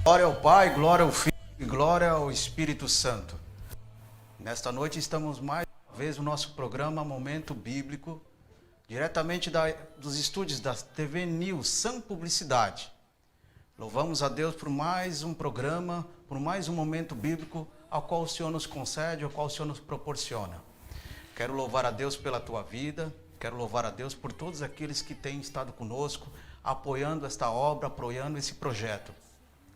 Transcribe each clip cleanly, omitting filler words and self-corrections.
Glória ao Pai, glória ao Filho e glória ao Espírito Santo. Nesta noite estamos mais uma vez no nosso programa Momento Bíblico, diretamente dos estúdios da TV News Sam Publicidade. Louvamos a Deus por mais um programa, por mais um momento bíblico ao qual o Senhor nos concede, ao qual o Senhor nos proporciona. Quero louvar a Deus pela tua vida, quero louvar a Deus por todos aqueles que têm estado conosco, apoiando esta obra, apoiando esse projeto.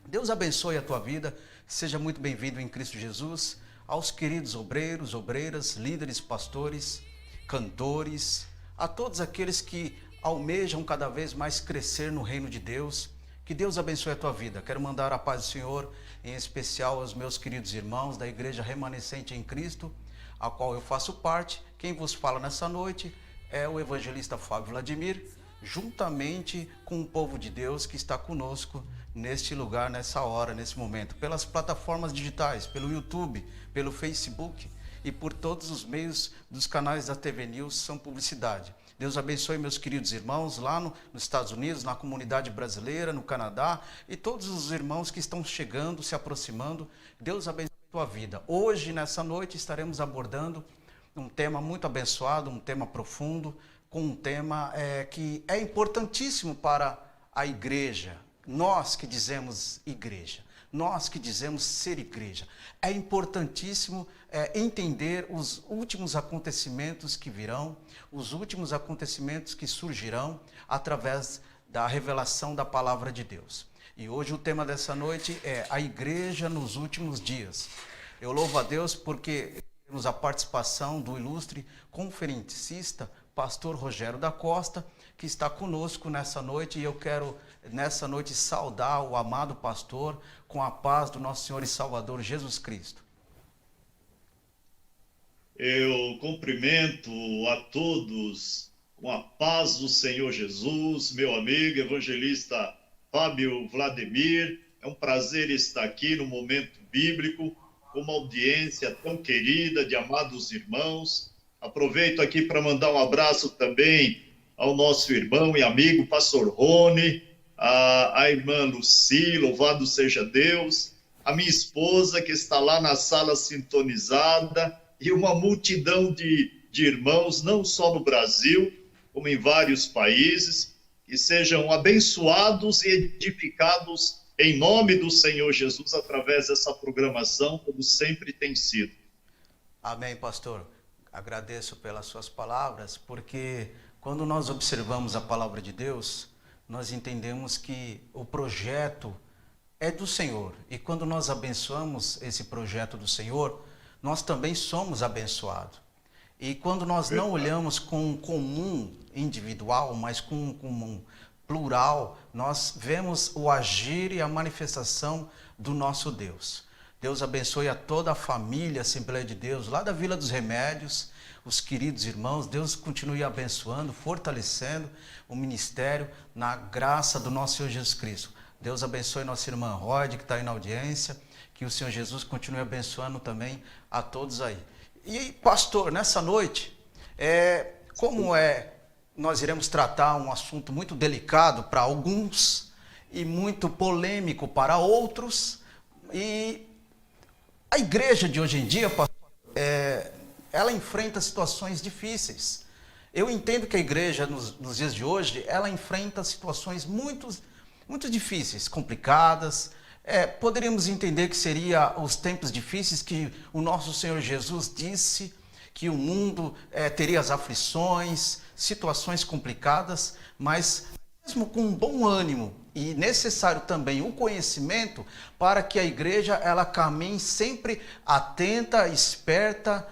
Deus abençoe a tua vida, seja muito bem-vindo em Cristo Jesus, aos queridos obreiros, obreiras, líderes, pastores, cantores, a todos aqueles que almejam cada vez mais crescer no reino de Deus. Que Deus abençoe a tua vida. Quero mandar a paz do Senhor, em especial aos meus queridos irmãos da Igreja Remanescente em Cristo, a qual eu faço parte. Quem vos fala nessa noite é o evangelista Fábio Vladimir, juntamente com o povo de Deus que está conosco neste lugar, nessa hora, nesse momento, pelas plataformas digitais, pelo YouTube, pelo Facebook e por todos os meios dos canais da TV News Sam Publicidade. Deus abençoe meus queridos irmãos lá nos Estados Unidos, na comunidade brasileira, no Canadá e todos os irmãos que estão chegando, se aproximando. Deus abençoe a tua vida. Hoje, nessa noite, estaremos abordando um tema muito abençoado, um tema profundo, com um tema que é importantíssimo para a igreja. Nós que dizemos igreja, nós que dizemos ser igreja, é importantíssimo entender os últimos acontecimentos que virão, os últimos acontecimentos que surgirão através da revelação da palavra de Deus. E hoje o tema dessa noite é a igreja nos últimos dias. Eu louvo a Deus porque temos a participação do ilustre conferencista, pastor Rogério da Costa, que está conosco nessa noite, e eu quero, nessa noite, saudar o amado pastor com a paz do nosso Senhor e Salvador Jesus Cristo. Eu cumprimento a todos com a paz do Senhor Jesus, meu amigo evangelista Fábio Vladimir. É um prazer estar aqui no Momento Bíblico, com uma audiência tão querida de amados irmãos. Aproveito aqui para mandar um abraço também ao nosso irmão e amigo pastor Rony, a irmã Lucy, louvado seja Deus, a minha esposa que está lá na sala sintonizada e uma multidão de irmãos, não só no Brasil, como em vários países, que sejam abençoados e edificados em nome do Senhor Jesus através dessa programação, como sempre tem sido. Amém, pastor. Agradeço pelas suas palavras, porque quando nós observamos a palavra de Deus, nós entendemos que o projeto é do Senhor. E quando nós abençoamos esse projeto do Senhor, nós também somos abençoados. E quando nós não olhamos com um comum individual, mas com um comum plural, nós vemos o agir e a manifestação do nosso Deus. Deus abençoe a toda a família Assembleia de Deus, lá da Vila dos Remédios, os queridos irmãos. Deus continue abençoando, fortalecendo o ministério na graça do nosso Senhor Jesus Cristo. Deus abençoe nossa irmã Rod, que está aí na audiência, que o Senhor Jesus continue abençoando também a todos aí. E pastor, nessa noite, nós iremos tratar um assunto muito delicado para alguns e muito polêmico para outros, e a igreja de hoje em dia, pastor, ela enfrenta situações difíceis. Eu entendo que a igreja, nos dias de hoje, ela enfrenta situações muito, muito difíceis, complicadas. Poderíamos entender que seria os tempos difíceis que o nosso Senhor Jesus disse que o mundo teria as aflições, situações complicadas, mas mesmo com um bom ânimo e necessário também o conhecimento para que a igreja ela caminhe sempre atenta, esperta,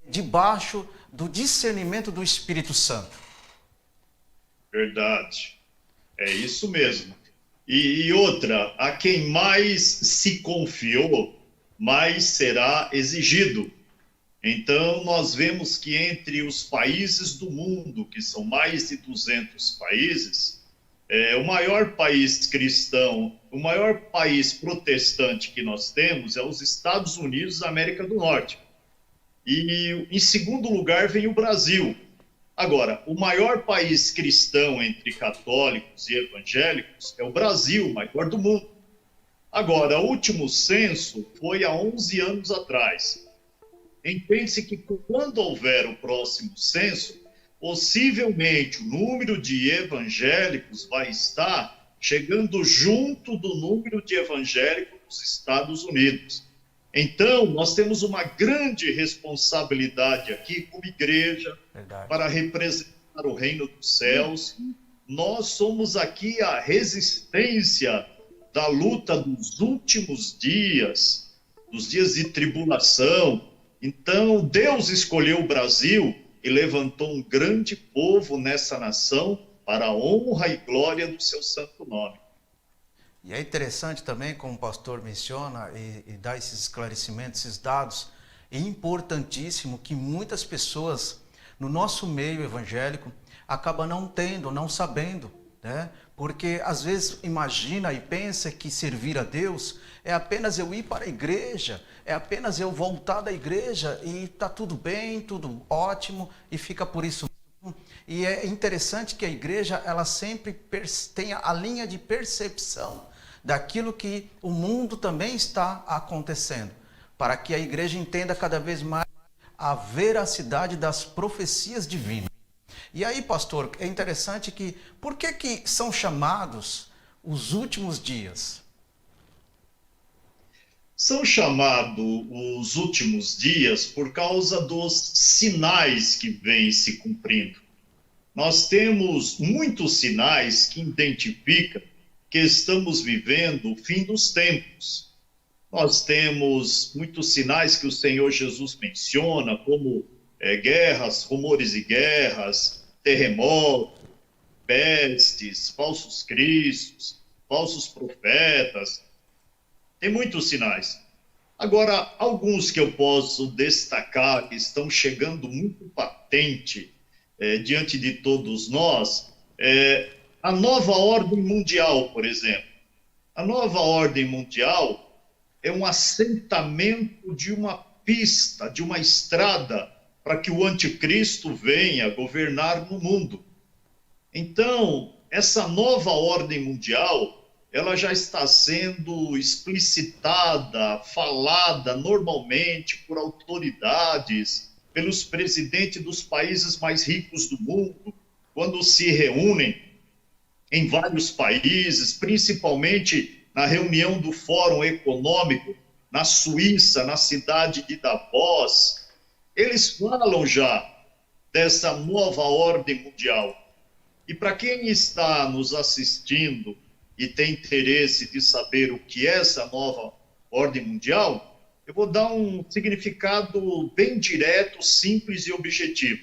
debaixo do discernimento do Espírito Santo. Verdade, é isso mesmo. E outra, a quem mais se confiou, mais será exigido. Então, nós vemos que entre os países do mundo, que são mais de 200 países, o maior país cristão, o maior país protestante que nós temos é os Estados Unidos da América do Norte. E em segundo lugar vem o Brasil. Agora, o maior país cristão entre católicos e evangélicos é o Brasil, o maior do mundo. Agora, o último censo foi há 11 anos atrás. Entende-se que quando houver o próximo censo, possivelmente o número de evangélicos vai estar chegando junto do número de evangélicos dos Estados Unidos. Então, nós temos uma grande responsabilidade aqui como igreja. Verdade. Para representar o reino dos céus. Nós somos aqui a resistência da luta dos últimos dias, dos dias de tribulação. Então, Deus escolheu o Brasil e levantou um grande povo nessa nação para a honra e glória do seu santo nome. E é interessante também, como o pastor menciona e dá esses esclarecimentos, esses dados, é importantíssimo que muitas pessoas no nosso meio evangélico acabam não tendo, não sabendo, né? Porque às vezes imagina e pensa que servir a Deus é apenas eu ir para a igreja, é apenas eu voltar da igreja e está tudo bem, tudo ótimo e fica por isso mesmo. E é interessante que a igreja ela sempre tenha a linha de percepção daquilo que o mundo também está acontecendo, para que a igreja entenda cada vez mais a veracidade das profecias divinas. E aí, pastor, é interessante que, por que são chamados os últimos dias? São chamados os últimos dias por causa dos sinais que vêm se cumprindo. Nós temos muitos sinais que identificam que estamos vivendo o fim dos tempos. Nós temos muitos sinais que o Senhor Jesus menciona, como guerras, rumores de guerras, terremotos, pestes, falsos cristos, falsos profetas. Tem muitos sinais. Agora, alguns que eu posso destacar, que estão chegando muito patente diante de todos nós, a nova ordem mundial, por exemplo. A nova ordem mundial é um assentamento de uma pista, de uma estrada, para que o anticristo venha governar no mundo. Então, essa nova ordem mundial, ela já está sendo explicitada, falada normalmente por autoridades, pelos presidentes dos países mais ricos do mundo, quando se reúnem em vários países, principalmente na reunião do Fórum Econômico, na Suíça, na cidade de Davos. Eles falam já dessa nova ordem mundial. E para quem está nos assistindo e tem interesse de saber o que é essa nova ordem mundial, eu vou dar um significado bem direto, simples e objetivo.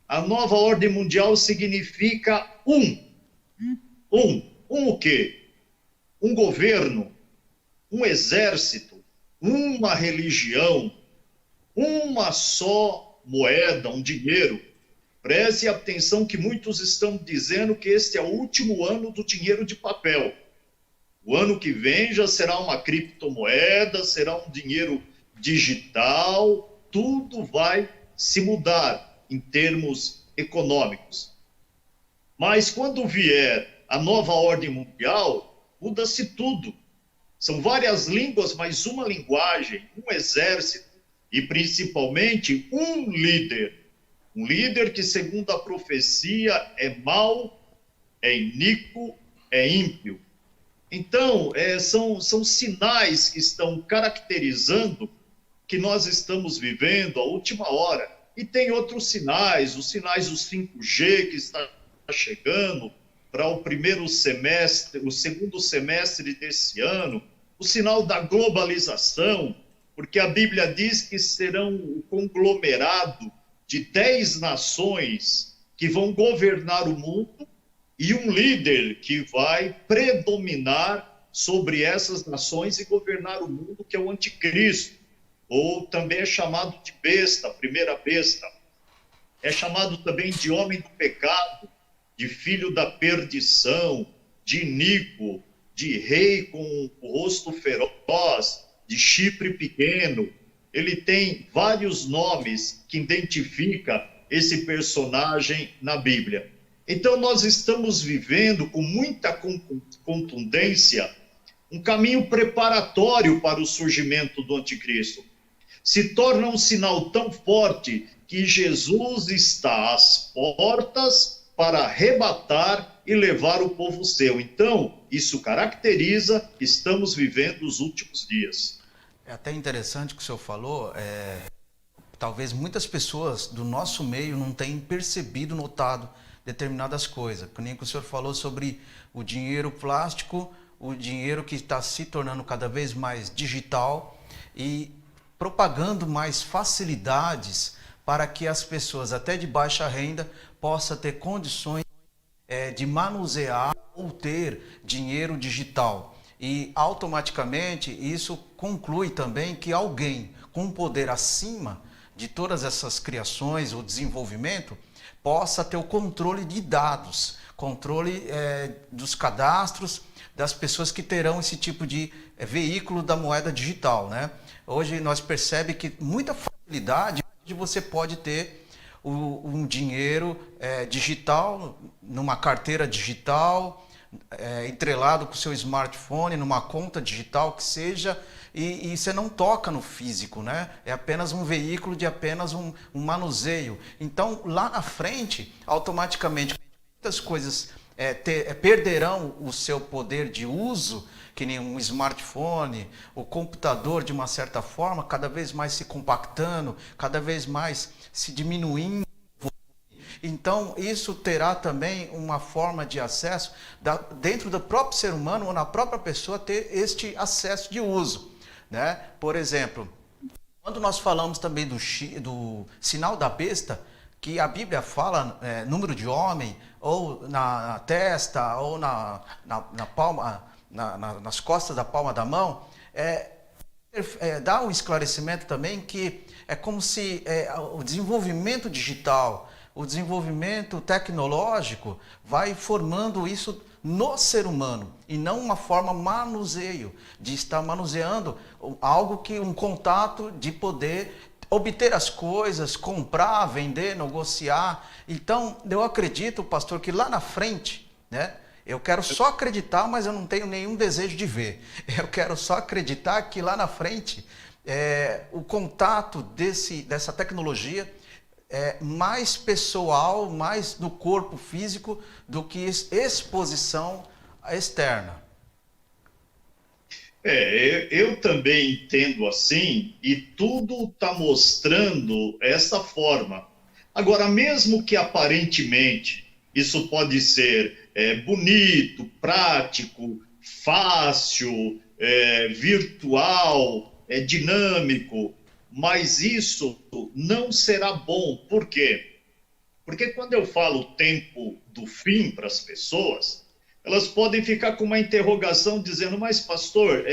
A nova ordem mundial significa o quê? Um governo, um exército, uma religião, uma só moeda, um dinheiro. Preste atenção que muitos estão dizendo que este é o último ano do dinheiro de papel. O ano que vem já será uma criptomoeda, será um dinheiro digital, tudo vai se mudar em termos econômicos. Mas quando vier a nova ordem mundial, muda-se tudo. São várias línguas, mas uma linguagem, um exército e principalmente um líder. Um líder que, segundo a profecia, é mau, é iníquo, é ímpio. Então, são sinais que estão caracterizando que nós estamos vivendo a última hora. E tem outros sinais, os sinais do 5G que está chegando para o segundo semestre desse ano, o sinal da globalização, porque a Bíblia diz que serão um conglomerado de 10 nações que vão governar o mundo e um líder que vai predominar sobre essas nações e governar o mundo, que é o anticristo, ou também é chamado de besta, a primeira besta. É chamado também de homem do pecado, de filho da perdição, de iníquo, de rei com o rosto feroz, de chifre pequeno. Ele tem vários nomes que identifica esse personagem na Bíblia. Então nós estamos vivendo com muita contundência um caminho preparatório para o surgimento do anticristo. Se torna um sinal tão forte que Jesus está às portas para arrebatar e levar o povo seu. Então, isso caracteriza que estamos vivendo os últimos dias. É até interessante o que o senhor falou, talvez muitas pessoas do nosso meio não tenham percebido, notado determinadas coisas. Que nem que o senhor falou sobre o dinheiro plástico, o dinheiro que está se tornando cada vez mais digital e propagando mais facilidades para que as pessoas até de baixa renda possam ter condições de manusear ou ter dinheiro digital. E automaticamente isso conclui também que alguém com um poder acima de todas essas criações, o desenvolvimento, possa ter o controle de dados, controle dos cadastros das pessoas que terão esse tipo de veículo da moeda digital, né? Hoje nós percebemos que muita facilidade de você pode ter um dinheiro digital, numa carteira digital, entrelado com o seu smartphone, numa conta digital que seja, e você não toca no físico, né? É apenas um veículo de apenas um manuseio. Então, lá na frente, automaticamente, muitas coisas perderão o seu poder de uso, que nem um smartphone, o computador, de uma certa forma, cada vez mais se compactando, cada vez mais se diminuindo. Então, isso terá também uma forma de acesso dentro do próprio ser humano ou na própria pessoa ter este acesso de uso, né? Por exemplo, quando nós falamos também do sinal da besta, que a Bíblia fala número de homem, ou na testa, ou na palma, nas costas da palma da mão, dá um esclarecimento também que é como se o desenvolvimento digital, o desenvolvimento tecnológico vai formando isso no ser humano e não uma forma manuseio, de estar manuseando algo que um contato de poder obter as coisas, comprar, vender, negociar. Então, eu acredito, pastor, que lá na frente, né? Eu quero só acreditar, mas eu não tenho nenhum desejo de ver. Eu quero só acreditar que lá na frente, o contato dessa tecnologia é mais pessoal, mais do corpo físico, do que exposição externa. Eu também entendo assim, e tudo está mostrando essa forma. Agora, mesmo que aparentemente isso pode ser bonito, prático, fácil, virtual, dinâmico, mas isso não será bom. Por quê? Porque quando eu falo tempo do fim para as pessoas, elas podem ficar com uma interrogação dizendo, mas pastor,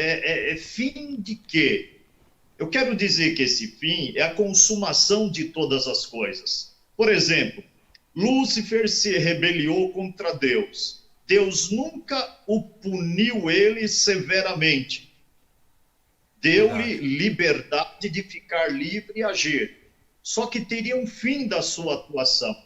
fim de quê? Eu quero dizer que esse fim é a consumação de todas as coisas. Por exemplo, Lúcifer se rebeliou contra Deus. Deus nunca o puniu ele severamente. Deu-lhe liberdade de ficar livre e agir. Só que teria um fim da sua atuação.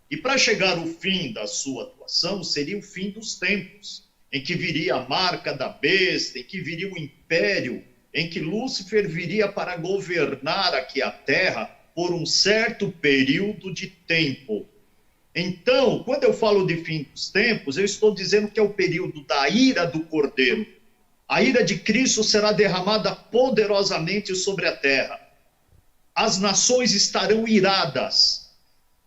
E para chegar ao fim da sua atuação, seria o fim dos tempos, em que viria a marca da besta, em que viria o império, em que Lúcifer viria para governar aqui a terra por um certo período de tempo. Então, quando eu falo de fim dos tempos, eu estou dizendo que é o período da ira do Cordeiro. A ira de Cristo será derramada poderosamente sobre a terra. As nações estarão iradas.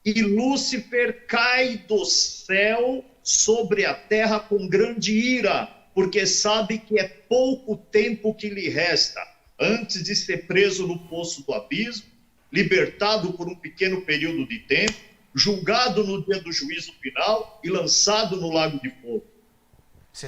E Lúcifer cai do céu sobre a terra com grande ira, porque sabe que é pouco tempo que lhe resta, antes de ser preso no poço do abismo, libertado por um pequeno período de tempo, julgado no dia do juízo final e lançado no lago de fogo.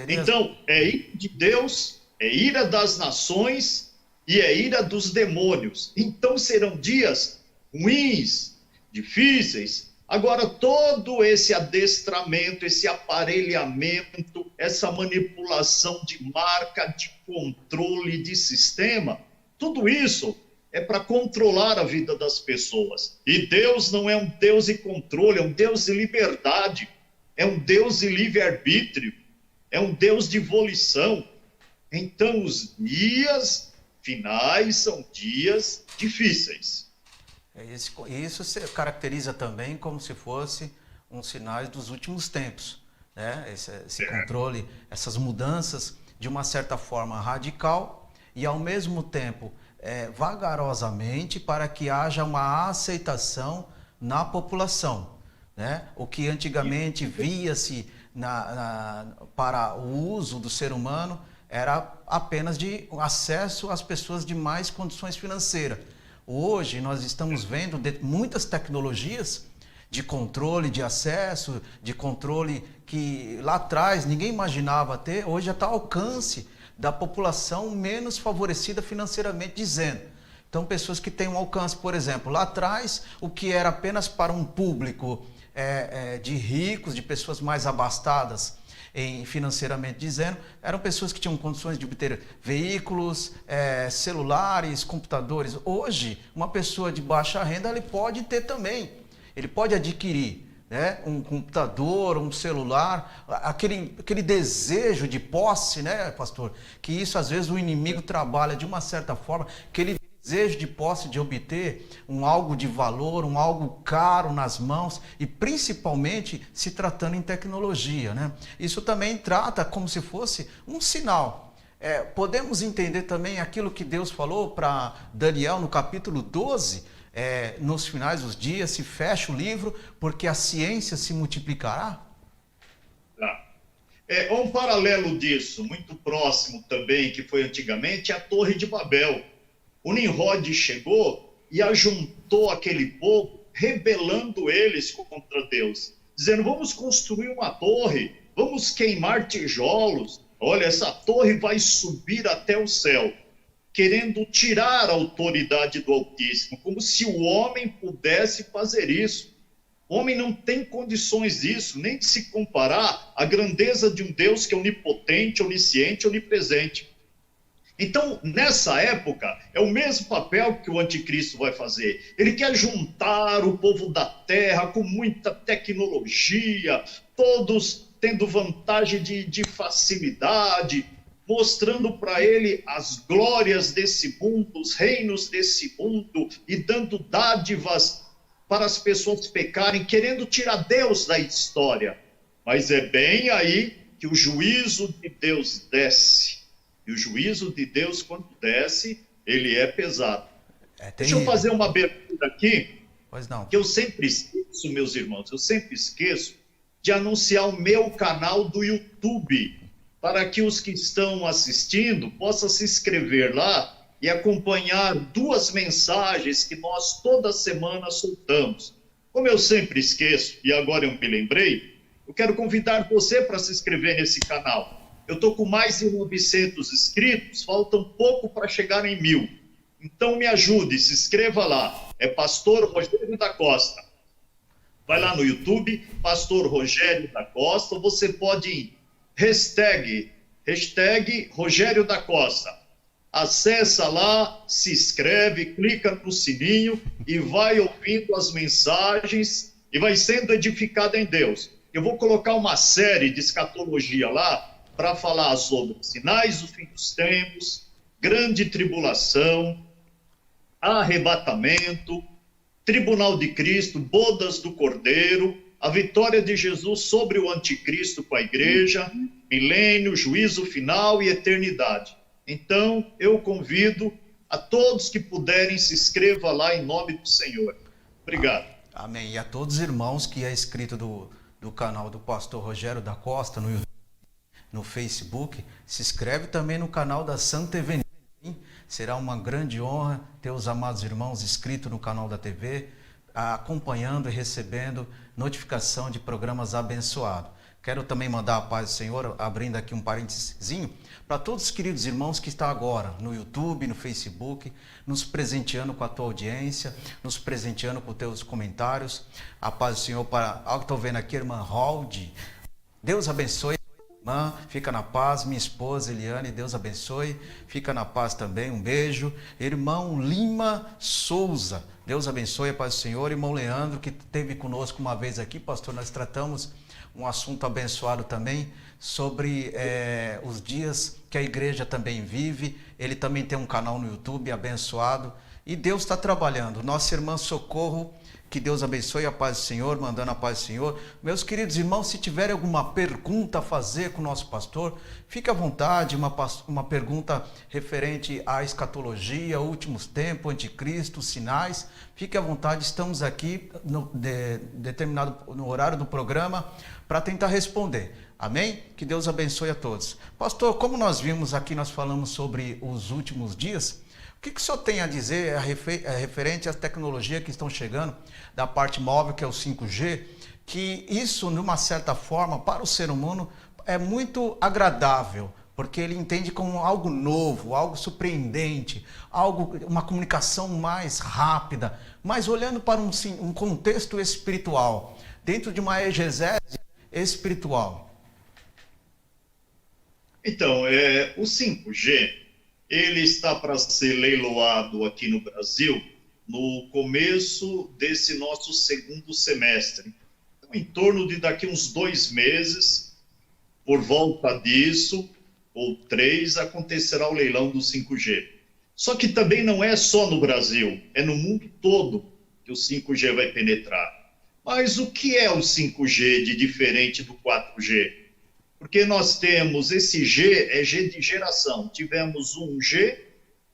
Então, é ira de Deus, é ira das nações e é ira dos demônios. Então serão dias ruins, difíceis. Agora, todo esse adestramento, esse aparelhamento, essa manipulação de marca, de controle, de sistema, tudo isso é para controlar a vida das pessoas. E Deus não é um Deus de controle, é um Deus de liberdade, é um Deus de livre-arbítrio, é um Deus de volição. Então, os dias finais são dias difíceis. Isso se caracteriza também como se fosse um sinal dos últimos tempos, né? Esse controle, essas mudanças de uma certa forma radical e ao mesmo tempo vagarosamente para que haja uma aceitação na população, né? O que antigamente via-se para o uso do ser humano era apenas de acesso às pessoas de mais condições financeiras. Hoje nós estamos vendo muitas tecnologias de controle de acesso, de controle que lá atrás ninguém imaginava ter, hoje já está ao alcance da população menos favorecida financeiramente dizendo. Então, pessoas que têm um alcance, por exemplo, lá atrás, o que era apenas para um público de ricos, de pessoas mais abastadas, financeiramente dizendo, eram pessoas que tinham condições de obter veículos, celulares, computadores. Hoje, uma pessoa de baixa renda, ele pode ter também, ele pode adquirir, né, um computador, um celular, aquele desejo de posse, né, pastor? Que isso às vezes o inimigo trabalha de uma certa forma, aquele desejo de posse, de obter algo de valor, algo caro nas mãos e principalmente se tratando em tecnologia, né? Isso também trata como se fosse um sinal. Podemos entender também aquilo que Deus falou para Daniel no capítulo 12, nos finais dos dias se fecha o livro porque a ciência se multiplicará? Um paralelo disso, muito próximo também, que foi antigamente, a Torre de Babel. O Nimrod chegou e ajuntou aquele povo, rebelando eles contra Deus, dizendo, vamos construir uma torre, vamos queimar tijolos, olha, essa torre vai subir até o céu, querendo tirar a autoridade do Altíssimo, como se o homem pudesse fazer isso. O homem não tem condições disso, nem de se comparar à grandeza de um Deus que é onipotente, onisciente, onipresente. Então, nessa época, é o mesmo papel que o anticristo vai fazer. Ele quer juntar o povo da terra com muita tecnologia, todos tendo vantagem de facilidade, mostrando para ele as glórias desse mundo, os reinos desse mundo, e dando dádivas para as pessoas pecarem, querendo tirar Deus da história. Mas é bem aí que o juízo de Deus desce. E o juízo de Deus, quando desce, ele é pesado. Deixa eu fazer uma abertura aqui, pois não. Que eu sempre esqueço, meus irmãos, eu sempre esqueço de anunciar o meu canal do YouTube, para que os que estão assistindo possam se inscrever lá e acompanhar 2 mensagens que nós toda semana soltamos. Como eu sempre esqueço, e agora eu me lembrei, eu quero convidar você para se inscrever nesse canal. Eu estou com mais de 900 inscritos, falta um pouco para chegar em 1000. Então me ajude, se inscreva lá. É Pastor Rogério da Costa. Vai lá no YouTube, Pastor Rogério da Costa. Você pode ir, hashtag Rogério da Costa. Acessa lá, se inscreve, clica no sininho e vai ouvindo as mensagens e vai sendo edificado em Deus. Eu vou colocar uma série de escatologia lá, para falar sobre sinais do fim dos tempos, grande tribulação, arrebatamento, tribunal de Cristo, bodas do Cordeiro, a vitória de Jesus sobre o anticristo com a igreja, milênio, juízo final e eternidade. Então, eu convido a todos que puderem, se inscreva lá em nome do Senhor. Obrigado. Amém. E a todos os irmãos que é inscrito do canal do pastor Rogério da Costa no YouTube, no Facebook, se inscreve também no canal da Santa TV. Será uma grande honra ter os amados irmãos inscritos no canal da TV, acompanhando e recebendo notificação de programas abençoados. Quero também mandar a paz do Senhor, abrindo aqui um parênteses, para todos os queridos irmãos que estão agora no YouTube, no Facebook, nos presenteando com a tua audiência, nos presenteando com os teus comentários. A paz do Senhor para, ao que estou vendo aqui, irmã Halde. Deus abençoe. Irmã, fica na paz, minha esposa Eliane, Deus abençoe, fica na paz também, um beijo. Irmão Lima Souza, Deus abençoe, a paz do Senhor. Irmão Leandro, que esteve conosco uma vez aqui, pastor, nós tratamos um assunto abençoado também, sobre os dias que a igreja também vive. Ele também tem um canal no YouTube, abençoado, e Deus está trabalhando. Nossa irmã Socorro, que Deus abençoe, a paz do Senhor, mandando a paz do Senhor. Meus queridos irmãos, se tiverem alguma pergunta a fazer com o nosso pastor, fique à vontade, uma pergunta referente à escatologia, últimos tempos, anticristo, sinais, fique à vontade, estamos aqui no horário do programa para tentar responder. Amém? Que Deus abençoe a todos. Pastor, como nós vimos aqui, nós falamos sobre os últimos dias. O que o senhor tem a dizer referente às tecnologias que estão chegando, da parte móvel, que é o 5G, que isso, de uma certa forma, para o ser humano, é muito agradável, porque ele entende como algo novo, algo surpreendente, uma comunicação mais rápida, mas olhando para um contexto espiritual, dentro de uma exegese espiritual. Então, o 5G... ele está para ser leiloado aqui no Brasil no começo desse nosso segundo semestre. Então, em torno de daqui uns 2 meses, por volta disso, ou 3, acontecerá o leilão do 5G. Só que também não é só no Brasil, é no mundo todo que o 5G vai penetrar. Mas o que é o 5G de diferente do 4G? Porque nós temos esse G, é G de geração. Tivemos um G,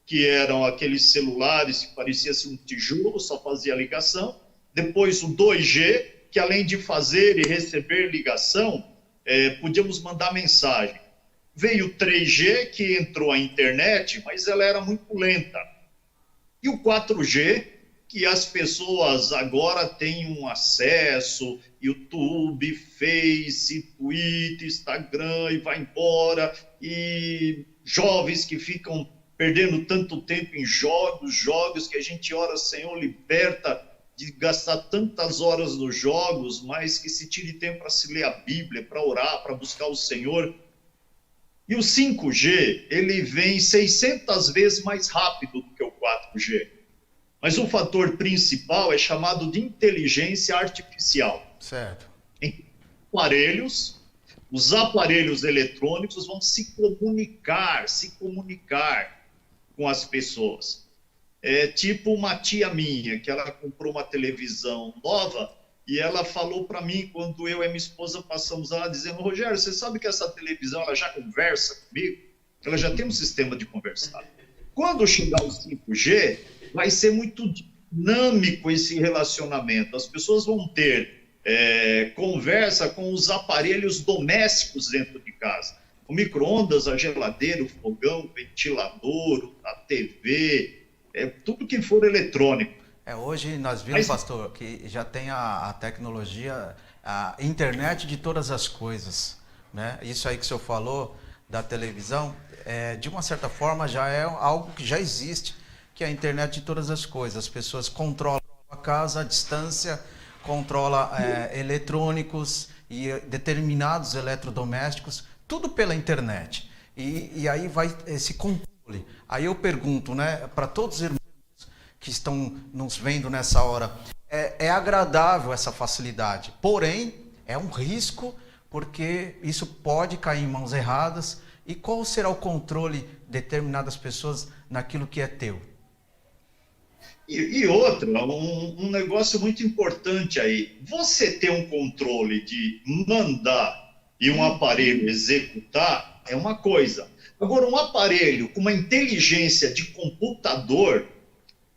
que eram aqueles celulares que parecia ser um tijolo, só fazia ligação. Depois o 2G, que além de fazer e receber ligação, podíamos mandar mensagem. Veio o 3G, que entrou a internet, mas ela era muito lenta. E o 4G, que as pessoas agora têm um acesso, YouTube, Face, Twitter, Instagram, e vai embora, e jovens que ficam perdendo tanto tempo em jogos que a gente ora, Senhor, liberta de gastar tantas horas nos jogos, mas que se tire tempo para se ler a Bíblia, para orar, para buscar o Senhor. E o 5G, ele vem 600 vezes mais rápido do que o 4G. Mas o fator principal é chamado de inteligência artificial. Certo. Em aparelhos, os aparelhos eletrônicos vão se comunicar com as pessoas. É tipo uma tia minha, que ela comprou uma televisão nova e ela falou para mim, quando eu e minha esposa passamos lá, dizendo: Rogério, você sabe que essa televisão ela já conversa comigo? Ela já tem um sistema de conversar. Quando chegar o 5G, vai ser muito dinâmico esse relacionamento. As pessoas vão ter conversa com os aparelhos domésticos dentro de casa. O micro-ondas, a geladeira, o fogão, o ventilador, a TV, tudo que for eletrônico. Hoje nós vimos, pastor, que já tem a tecnologia, a internet de todas as coisas, né? Isso aí que o senhor falou da televisão, de uma certa forma já é algo que já existe, que é a internet de todas as coisas. As pessoas controlam a casa à distância, controlam eletrônicos e determinados eletrodomésticos, tudo pela internet. E aí vai esse controle. Aí eu pergunto, né, para todos os irmãos que estão nos vendo nessa hora, é agradável essa facilidade, porém é um risco, porque isso pode cair em mãos erradas. E qual será o controle de determinadas pessoas naquilo que é teu? E outra, um negócio muito importante aí, você ter um controle de mandar e um aparelho executar é uma coisa. Agora, um aparelho com uma inteligência de computador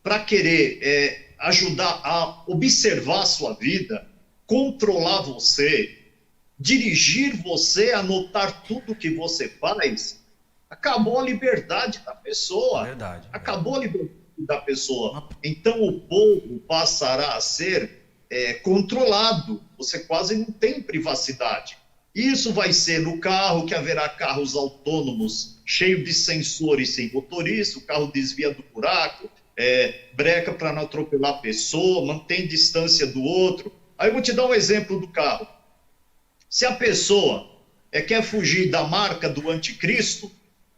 para querer ajudar a observar a sua vida, controlar você, dirigir você, anotar tudo que você faz, acabou a liberdade da pessoa. Verdade. Acabou a liberdade da pessoa. Então o povo passará a ser controlado. Você quase não tem privacidade. Isso vai ser no carro, que haverá carros autônomos cheios de sensores sem motorista, o carro desvia do buraco, breca para não atropelar a pessoa, mantém distância do outro. Aí eu vou te dar um exemplo do carro. Se a pessoa quer fugir da marca do anticristo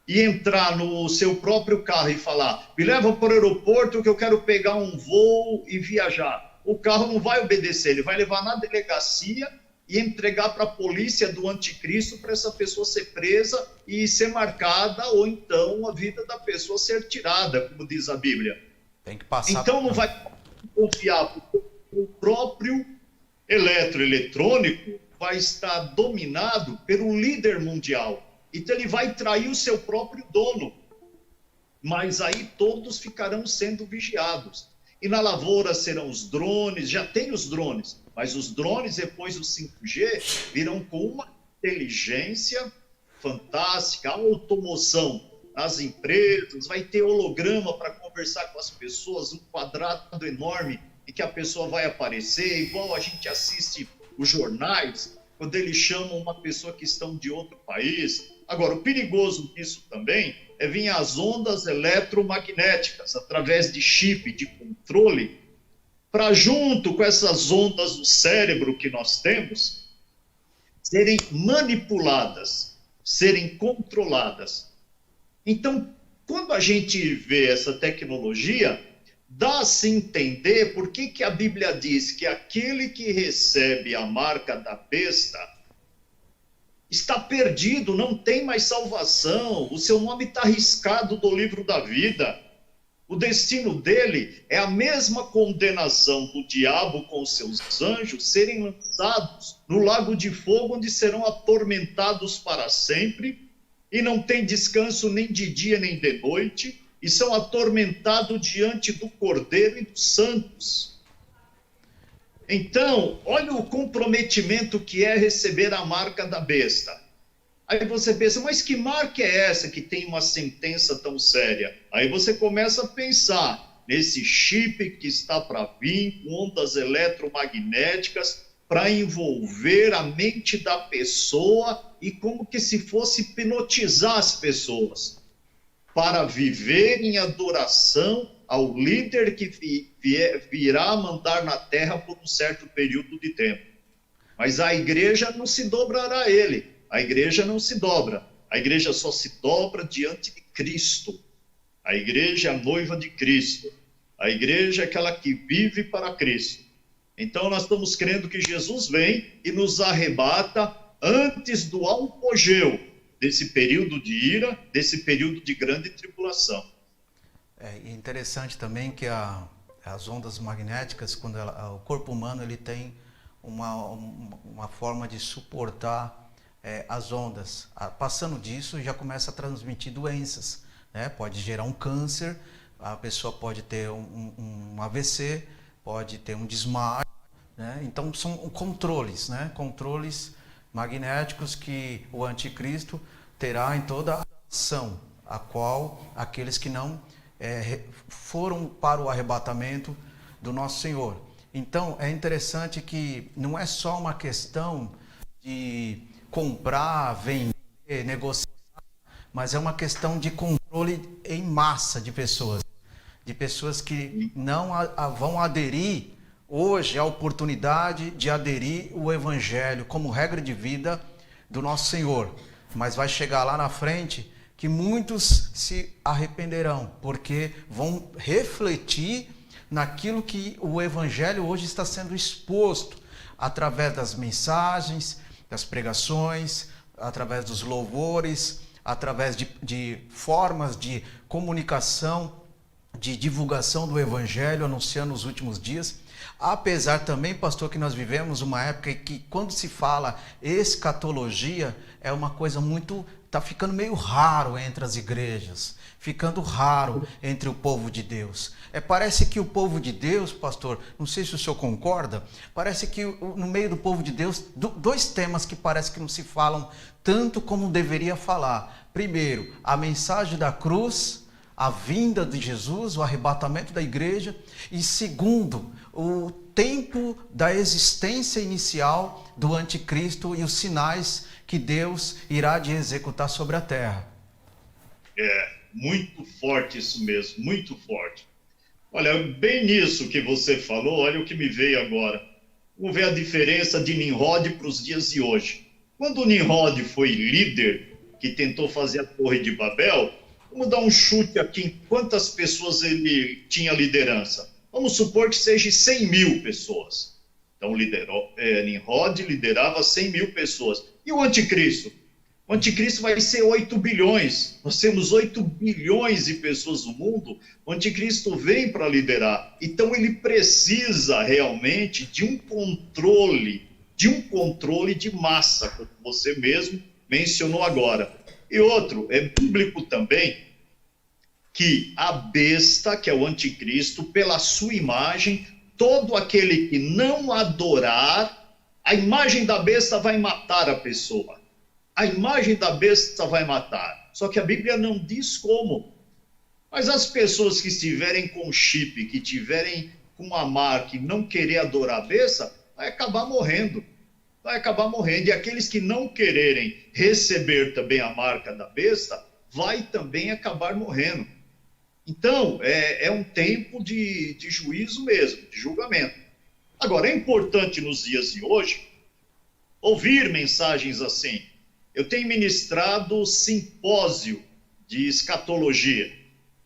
e entrar no seu próprio carro e falar: me leva para o aeroporto que eu quero pegar um voo e viajar. O carro não vai obedecer, ele vai levar na delegacia e entregar para a polícia do anticristo para essa pessoa ser presa e ser marcada, ou então a vida da pessoa ser tirada, como diz a Bíblia. Tem que passar. Então não vai confiar, porque o próprio eletroeletrônico vai estar dominado pelo líder mundial. Então ele vai trair o seu próprio dono. Mas aí todos ficarão sendo vigiados. E na lavoura serão os drones, já tem os drones, mas os drones depois do 5G virão com uma inteligência fantástica, a automoção nas empresas, vai ter holograma para conversar com as pessoas, um quadrado enorme em que a pessoa vai aparecer, igual a gente assiste os jornais, quando eles chamam uma pessoa que estão de outro país. Agora, o perigoso disso também é vir as ondas eletromagnéticas, através de chip, de controle, para junto com essas ondas do cérebro que nós temos, serem manipuladas, serem controladas. Então, quando a gente vê essa tecnologia, dá-se entender por que a Bíblia diz que aquele que recebe a marca da besta está perdido, não tem mais salvação, o seu nome está riscado do livro da vida. O destino dele é a mesma condenação do diabo com os seus anjos serem lançados no lago de fogo, onde serão atormentados para sempre, e não tem descanso nem de dia nem de noite, e são atormentados diante do Cordeiro e dos santos. Então, olha o comprometimento que é receber a marca da besta. Aí você pensa, mas que marca é essa que tem uma sentença tão séria? Aí você começa a pensar nesse chip que está para vir, com ondas eletromagnéticas, para envolver a mente da pessoa e como que se fosse hipnotizar as pessoas, para viver em adoração ao líder que virá mandar na terra por um certo período de tempo. Mas a igreja não se dobrará a ele. A igreja não se dobra. A igreja só se dobra diante de Cristo. A igreja é a noiva de Cristo. A igreja é aquela que vive para Cristo. Então nós estamos crendo que Jesus vem e nos arrebata antes do apogeu desse período de ira, desse período de grande tribulação. É interessante também que as ondas magnéticas, quando o corpo humano ele tem uma forma de suportar as ondas. Passando disso, já começa a transmitir doenças, né? Pode gerar um câncer, a pessoa pode ter um AVC, pode ter um desmaio, né? Então são controles, né? Controles magnéticos que o anticristo terá em toda a ação, a qual aqueles que não foram para o arrebatamento do nosso Senhor. Então é interessante que não é só uma questão de comprar, vender, negociar, mas é uma questão de controle em massa de pessoas que não vão aderir hoje à oportunidade de aderir o Evangelho como regra de vida do nosso Senhor. Mas vai chegar lá na frente que muitos se arrependerão, porque vão refletir naquilo que o Evangelho hoje está sendo exposto através das mensagens, das pregações, através dos louvores, através de formas de comunicação, de divulgação do Evangelho, anunciando os últimos dias. Apesar também, pastor, que nós vivemos uma época que quando se fala escatologia, é uma coisa muito... está ficando meio raro entre as igrejas, ficando raro entre o povo de Deus. Parece que o povo de Deus, pastor, não sei se o senhor concorda, parece que no meio do povo de Deus, dois temas que parece que não se falam tanto como deveria falar. Primeiro, a mensagem da cruz, a vinda de Jesus, o arrebatamento da igreja. E segundo, o tempo da existência inicial do anticristo e os sinais que Deus irá de executar sobre a terra. Muito forte isso mesmo, muito forte. Olha, bem nisso que você falou, olha o que me veio agora. Vamos ver a diferença de Nimrod para os dias de hoje. Quando Nimrod foi líder, que tentou fazer a Torre de Babel, vamos dar um chute aqui em quantas pessoas ele tinha liderança. Vamos supor que seja 100 mil pessoas. Então, Nimrod liderava 100 mil pessoas. E o anticristo? O anticristo vai ser 8 bilhões. Nós temos 8 bilhões de pessoas no mundo. O anticristo vem para liderar. Então, ele precisa realmente de um controle de massa, como você mesmo mencionou agora. E outro, é bíblico também, que a besta, que é o anticristo, pela sua imagem, todo aquele que não adorar, a imagem da besta vai matar a pessoa. A imagem da besta vai matar. Só que a Bíblia não diz como. Mas as pessoas que estiverem com chip, que estiverem com a marca e não querer adorar a besta, vai acabar morrendo. Vai acabar morrendo. E aqueles que não quererem receber também a marca da besta, vai também acabar morrendo. Então, é um tempo de juízo mesmo, de julgamento. Agora, é importante nos dias de hoje ouvir mensagens assim. Eu tenho ministrado simpósio de escatologia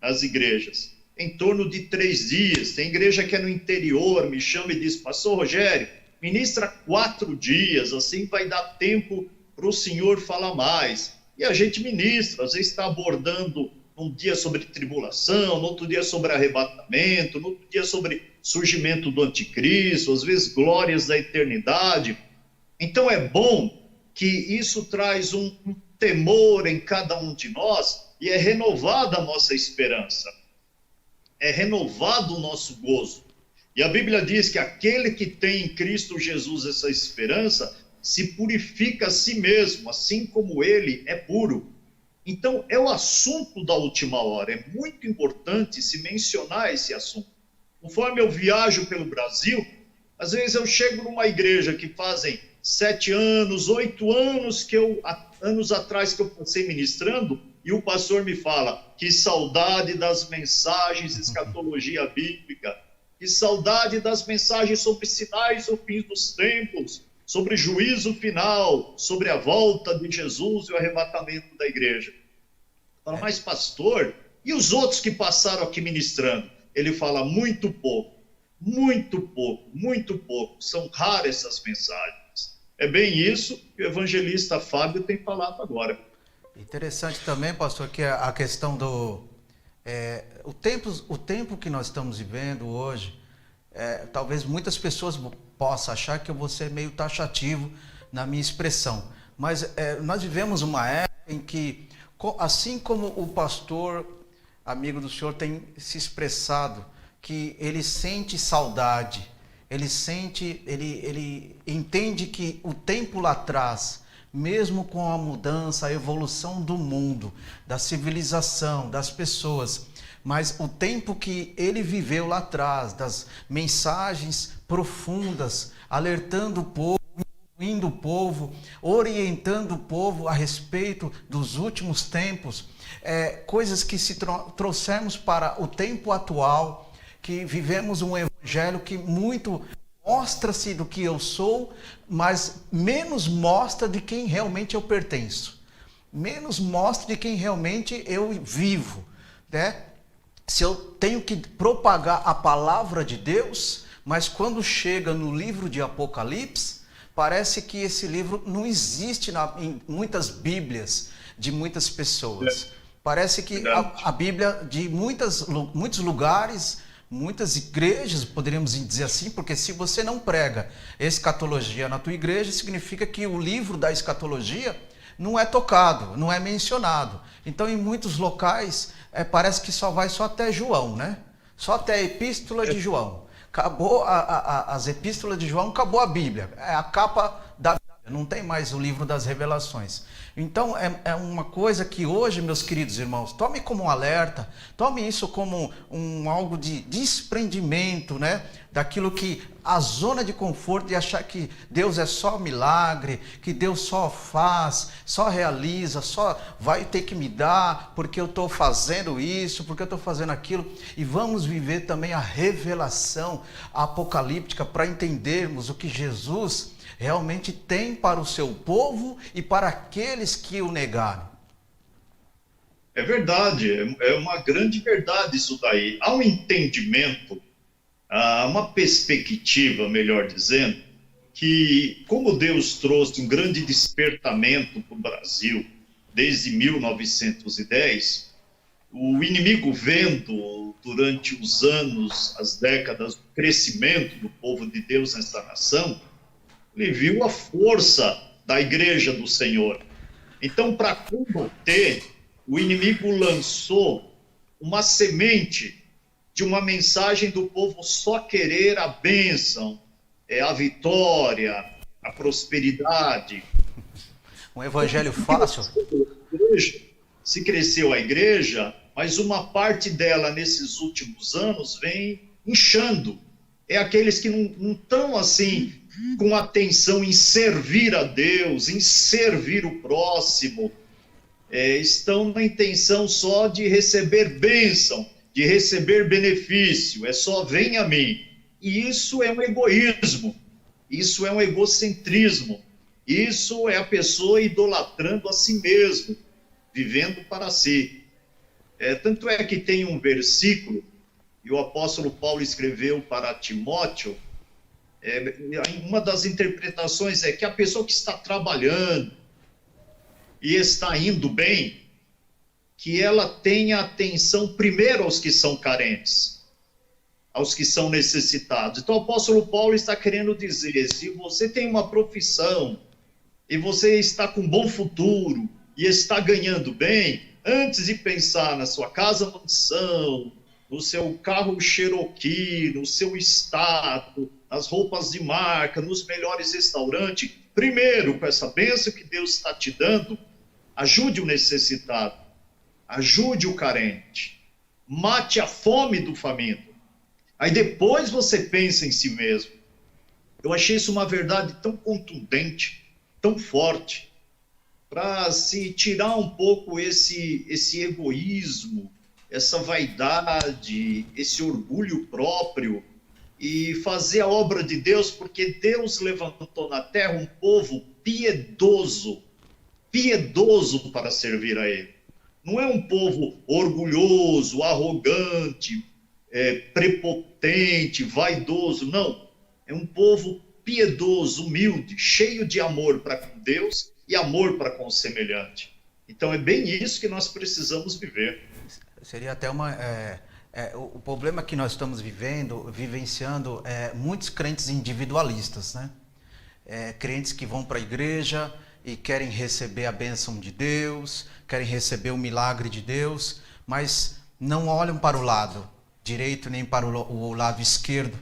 nas igrejas, em torno de 3 dias. Tem igreja que é no interior, me chama e diz, pastor Rogério, ministra 4 dias, assim vai dar tempo para o senhor falar mais. E a gente ministra, às vezes está abordando um dia sobre tribulação, no outro dia sobre arrebatamento, no outro dia sobre surgimento do anticristo, às vezes glórias da eternidade. Então é bom que isso traz um temor em cada um de nós e é renovada a nossa esperança, é renovado o nosso gozo. E a Bíblia diz que aquele que tem em Cristo Jesus essa esperança se purifica a si mesmo, assim como ele é puro. Então, é o assunto da última hora. É muito importante se mencionar esse assunto. Conforme eu viajo pelo Brasil, às vezes eu chego numa igreja que fazem 7 anos, 8 anos, anos atrás que eu passei ministrando, e o pastor me fala, que saudade das mensagens de escatologia bíblica, que saudade das mensagens sobre sinais ou fins dos tempos, sobre juízo final, sobre a volta de Jesus e o arrebatamento da igreja. Fala, mas pastor, e os outros que passaram aqui ministrando? Ele fala, muito pouco, muito pouco, muito pouco. São raras essas mensagens. É bem isso que o evangelista Fábio tem falado agora. Interessante também, pastor, que a questão do... o tempo que nós estamos vivendo hoje, talvez muitas pessoas possam achar que eu vou ser meio taxativo na minha expressão, mas nós vivemos uma época em que, assim como o pastor, amigo do senhor, tem se expressado, que ele sente saudade, ele entende que o tempo lá atrás, mesmo com a mudança, a evolução do mundo, da civilização, das pessoas, mas o tempo que ele viveu lá atrás, das mensagens profundas, alertando o povo, instruindo o povo, orientando o povo a respeito dos últimos tempos, coisas que se trouxemos para o tempo atual, que vivemos um evangelho que muito mostra-se do que eu sou, mas menos mostra de quem realmente eu pertenço, menos mostra de quem realmente eu vivo, né? Se eu tenho que propagar a palavra de Deus, mas quando chega no livro de Apocalipse, parece que esse livro não existe em muitas bíblias de muitas pessoas. Parece que a Bíblia de muitos lugares, muitas igrejas, poderíamos dizer assim, porque se você não prega escatologia na tua igreja, significa que o livro da escatologia não é tocado, não é mencionado. Então, em muitos locais, parece que só vai até João, né? Só até a epístola de João. Acabou as epístolas de João, acabou a Bíblia. É a capa da Bíblia, não tem mais o livro das revelações. Então, é uma coisa que hoje, meus queridos irmãos, tome como um alerta, tome isso como algo de desprendimento, né? daquilo que a zona de conforto de achar que Deus é só milagre, que Deus só faz, só realiza, só vai ter que me dar porque eu estou fazendo isso, porque eu estou fazendo aquilo. E vamos viver também a revelação apocalíptica para entendermos o que Jesus realmente tem para o seu povo e para aqueles que o negarem. É verdade, é uma grande verdade isso daí. Há um entendimento, uma perspectiva, melhor dizendo, que como Deus trouxe um grande despertamento para o Brasil desde 1910, o inimigo vendo durante os anos, as décadas, o crescimento do povo de Deus nesta nação, ele viu a força da igreja do Senhor. Então, para combater, o inimigo lançou uma semente de uma mensagem do povo só querer a bênção, a vitória, a prosperidade. Um evangelho fácil. Se cresceu a igreja, mas uma parte dela nesses últimos anos vem inchando. É aqueles que não estão assim com atenção em servir a Deus, em servir o próximo, estão na intenção só de receber bênção, de receber benefício, é só vem a mim. E isso é um egoísmo, isso é um egocentrismo, isso é a pessoa idolatrando a si mesmo, vivendo para si. Tanto é que tem um versículo, e o apóstolo Paulo escreveu para Timóteo, uma das interpretações é que a pessoa que está trabalhando e está indo bem, que ela tenha atenção primeiro aos que são carentes, aos que são necessitados. Então o apóstolo Paulo está querendo dizer, se você tem uma profissão e você está com um bom futuro e está ganhando bem, antes de pensar na sua casa-mansão, no seu carro Cherokee, no seu status, nas roupas de marca, nos melhores restaurantes, primeiro, com essa bênção que Deus está te dando, ajude o necessitado, ajude o carente, mate a fome do faminto. Aí depois você pensa em si mesmo. Eu achei isso uma verdade tão contundente, tão forte, para se tirar um pouco esse egoísmo, essa vaidade, esse orgulho próprio, e fazer a obra de Deus, porque Deus levantou na terra um povo piedoso para servir a Ele. Não é um povo orgulhoso, arrogante, prepotente, vaidoso, não. É um povo piedoso, humilde, cheio de amor para com Deus e amor para com o semelhante. Então é bem isso que nós precisamos viver. Seria até o problema que nós estamos vivenciando muitos crentes individualistas, né? Crentes que vão para a igreja e querem receber a bênção de Deus, querem receber o milagre de Deus, mas não olham para o lado direito nem para o lado esquerdo.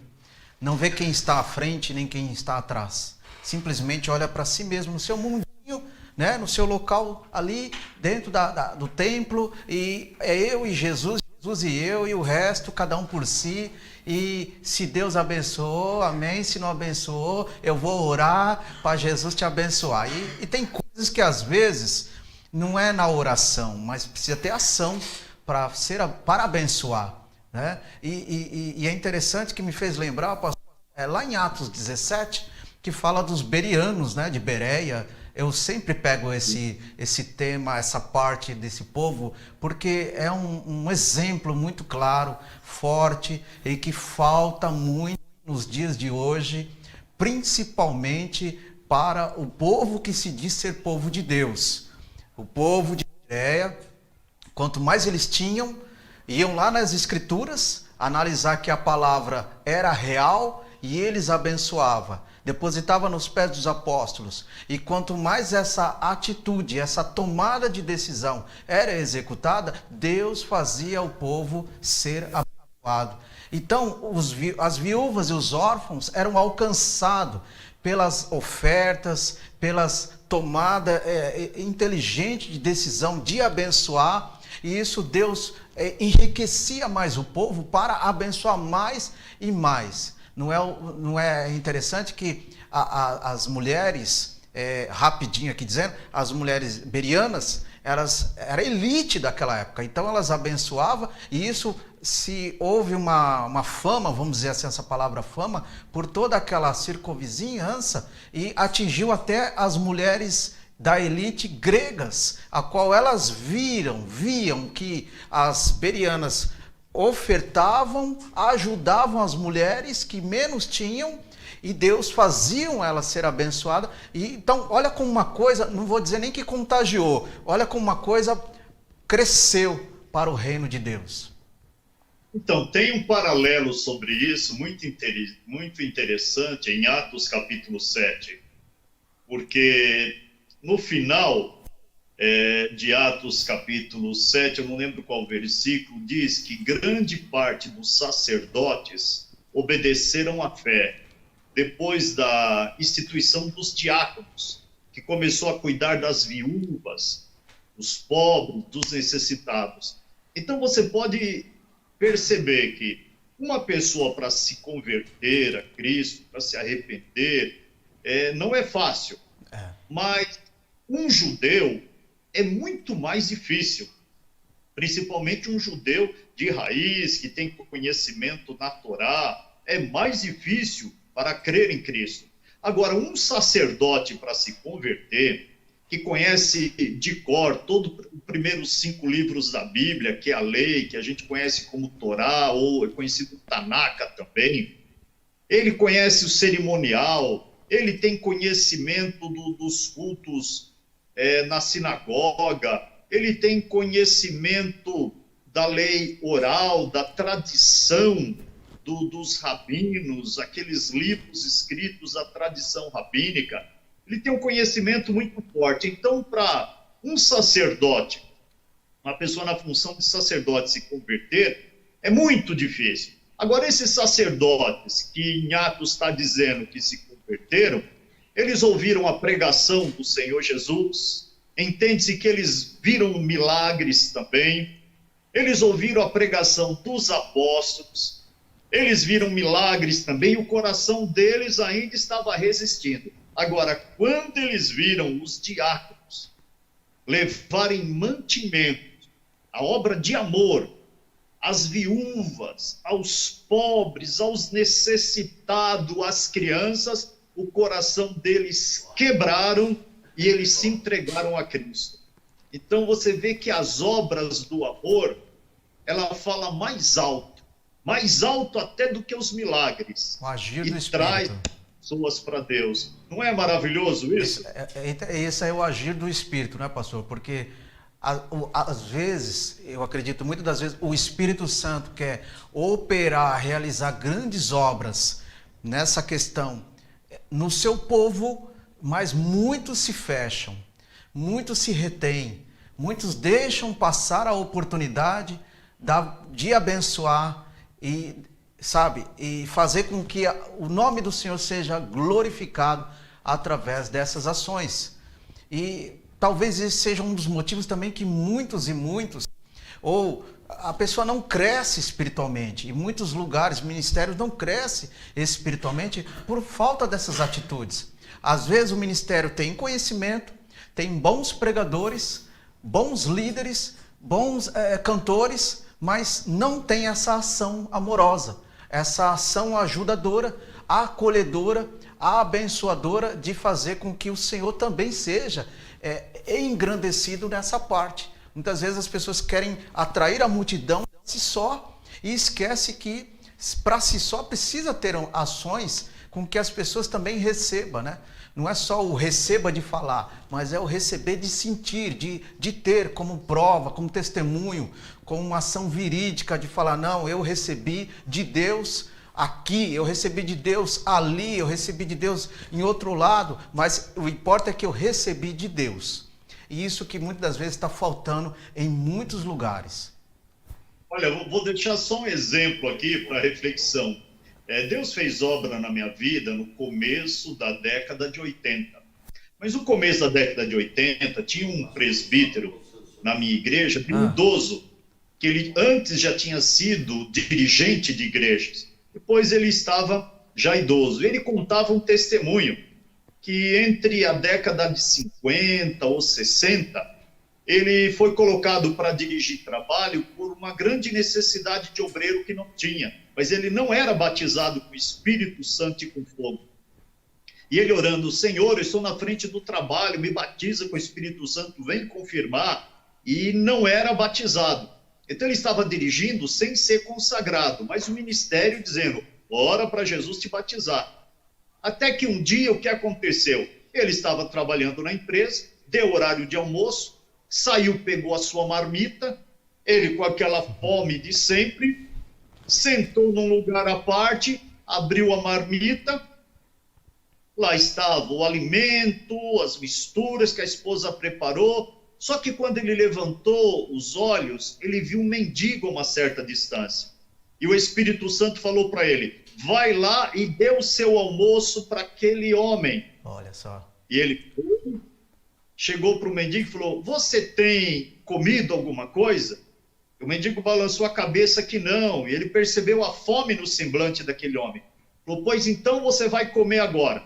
Não vê quem está à frente nem quem está atrás. Simplesmente olha para si mesmo, no seu mundinho, né? No seu local ali dentro do templo, e é eu e Jesus e eu, e o resto, cada um por si, e se Deus abençoou, amém, se não abençoou, eu vou orar para Jesus te abençoar. E tem coisas que às vezes não é na oração, mas precisa ter ação para abençoar, né? E é interessante que me fez lembrar, lá em Atos 17, que fala dos bereanos, né, de Bereia. Eu sempre pego esse tema, essa parte desse povo, porque é um exemplo muito claro, forte, e que falta muito nos dias de hoje, principalmente para o povo que se diz ser povo de Deus. O povo de Bereia, quanto mais eles tinham, iam lá nas Escrituras, analisar que a palavra era real e eles abençoavam. Depositava nos pés dos apóstolos, e quanto mais essa atitude, essa tomada de decisão era executada, Deus fazia o povo ser abençoado. Então, as viúvas e os órfãos eram alcançados pelas ofertas, pelas tomadas inteligentes de decisão de abençoar, e isso Deus enriquecia mais o povo para abençoar mais e mais. Não é interessante que as mulheres, rapidinho aqui dizendo, as mulheres berianas, era elite daquela época, então elas abençoavam, e isso, se houve uma fama, vamos dizer assim, essa palavra fama, por toda aquela circunvizinhança, e atingiu até as mulheres da elite gregas, a qual elas viam que as berianas ofertavam, ajudavam as mulheres que menos tinham, e Deus faziam elas ser abençoadas. E então, olha como uma coisa, não vou dizer nem que contagiou, olha como uma coisa cresceu para o reino de Deus. Então, tem um paralelo sobre isso muito interessante em Atos capítulo 7, porque no final de Atos capítulo 7, eu não lembro qual versículo, diz que grande parte dos sacerdotes obedeceram à fé, depois da instituição dos diáconos, que começou a cuidar das viúvas, dos pobres, dos necessitados. Então você pode perceber que uma pessoa para se converter a Cristo, para se arrepender, não é fácil. Mas um judeu é muito mais difícil, principalmente um judeu de raiz, que tem conhecimento na Torá, é mais difícil para crer em Cristo. Agora, um sacerdote para se converter, que conhece de cor todos os primeiros 5 livros da Bíblia, que é a lei, que a gente conhece como Torá, ou é conhecido Tanaka também, ele conhece o cerimonial, ele tem conhecimento dos cultos na sinagoga, ele tem conhecimento da lei oral, da tradição dos rabinos, aqueles livros escritos da tradição rabínica, ele tem um conhecimento muito forte. Então, para um sacerdote, uma pessoa na função de sacerdote se converter, é muito difícil. Agora, esses sacerdotes que em Atos está dizendo que se converteram, eles ouviram a pregação do Senhor Jesus, entende-se que eles viram milagres também, eles ouviram a pregação dos apóstolos, eles viram milagres também, e o coração deles ainda estava resistindo. Agora, quando eles viram os diáconos levarem mantimento, a obra de amor, às viúvas, aos pobres, aos necessitados, às crianças, o coração deles quebraram e eles se entregaram a Cristo. Então você vê que as obras do amor, ela fala mais alto até do que os milagres. O agir do Espírito. Traz pessoas para Deus. Não é maravilhoso isso? Esse é o agir do Espírito, né, pastor? Porque às vezes, eu acredito muitas das vezes, o Espírito Santo quer operar, realizar grandes obras nessa questão no seu povo, mas muitos se fecham, muitos se retêm, muitos deixam passar a oportunidade de abençoar e, e fazer com que o nome do Senhor seja glorificado através dessas ações. E talvez esse seja um dos motivos também que muitos, ou a pessoa não cresce espiritualmente, em muitos lugares, ministérios não crescem espiritualmente por falta dessas atitudes. Às vezes o ministério tem conhecimento, tem bons pregadores, bons líderes, bons cantores, mas não tem essa ação amorosa, essa ação ajudadora, acolhedora, abençoadora, de fazer com que o Senhor também seja engrandecido nessa parte. Muitas vezes as pessoas querem atrair a multidão de si só e esquece que para si só precisa ter ações com que as pessoas também recebam, né? Não é só o receba de falar, mas é o receber de sentir, de ter como prova, como testemunho, como uma ação verídica de falar, não, eu recebi de Deus aqui, eu recebi de Deus ali, eu recebi de Deus em outro lado, mas o importa é que eu recebi de Deus. E isso que muitas das vezes está faltando em muitos lugares. Olha, eu vou deixar só um exemplo aqui para reflexão. Deus fez obra na minha vida no começo da década de 80. Mas no começo da década de 80, tinha um presbítero na minha igreja, um idoso, que ele antes já tinha sido dirigente de igrejas. Depois ele estava já idoso. Ele contava um testemunho que entre a década de 50 ou 60, ele foi colocado para dirigir trabalho por uma grande necessidade de obreiro que não tinha, mas ele não era batizado com o Espírito Santo e com fogo. E ele orando: Senhor, eu estou na frente do trabalho, me batiza com o Espírito Santo, vem confirmar. E não era batizado. Então ele estava dirigindo sem ser consagrado, mas o ministério dizendo: ora para Jesus te batizar. Até que um dia, o que aconteceu? Ele estava trabalhando na empresa, deu horário de almoço, saiu, pegou a sua marmita, ele com aquela fome de sempre, sentou num lugar à parte, abriu a marmita, lá estava o alimento, as misturas que a esposa preparou. Só que quando ele levantou os olhos, ele viu um mendigo a uma certa distância. E o Espírito Santo falou para ele: vai lá e dê o seu almoço para aquele homem. Olha só. E ele chegou para o mendigo e falou: você tem comido alguma coisa? O mendigo balançou a cabeça que não. E ele percebeu a fome no semblante daquele homem. Falou: pois então você vai comer agora.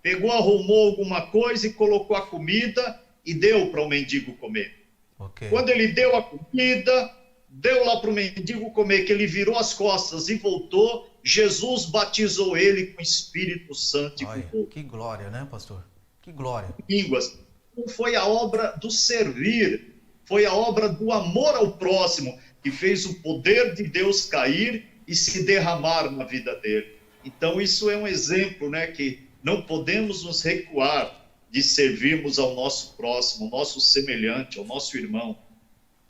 Pegou, arrumou alguma coisa e colocou a comida e deu para o mendigo comer. Okay. Quando ele deu a comida, deu lá para o mendigo comer, que ele virou as costas e voltou, Jesus batizou ele com o Espírito Santo e com fogo. Que glória, né, pastor? Que glória. Línguas. Não foi a obra do servir, foi a obra do amor ao próximo que fez o poder de Deus cair e se derramar na vida dele. Então isso é um exemplo, né, que não podemos nos recuar de servirmos ao nosso próximo, ao nosso semelhante, ao nosso irmão.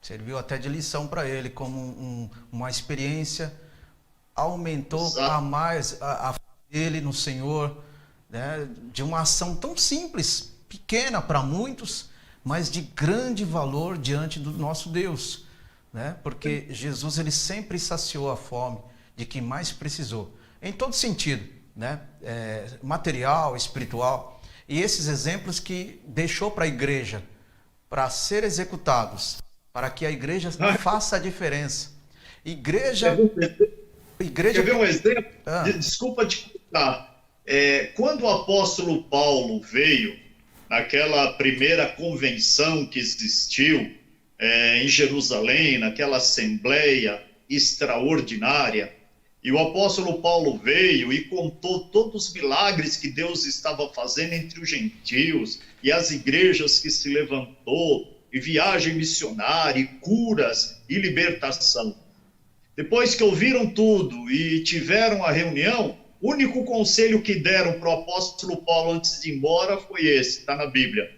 Serviu até de lição para ele, como uma experiência, aumentou a mais a fé dele no Senhor, né, de uma ação tão simples, pequena para muitos, mas de grande valor diante do nosso Deus, né? Porque Jesus, ele sempre saciou a fome de quem mais precisou, em todo sentido, né? Material, espiritual. E esses exemplos que deixou para a igreja, para ser executados, para que a igreja faça a diferença. Igreja... Quer ver um exemplo? Desculpa te contar. Quando o apóstolo Paulo veio, naquela primeira convenção que existiu em Jerusalém, naquela assembleia extraordinária, e o apóstolo Paulo veio e contou todos os milagres que Deus estava fazendo entre os gentios, e as igrejas que se levantou, e viagem missionária, e curas, e libertação. Depois que ouviram tudo e tiveram a reunião, o único conselho que deram para o apóstolo Paulo antes de ir embora foi esse, está na Bíblia.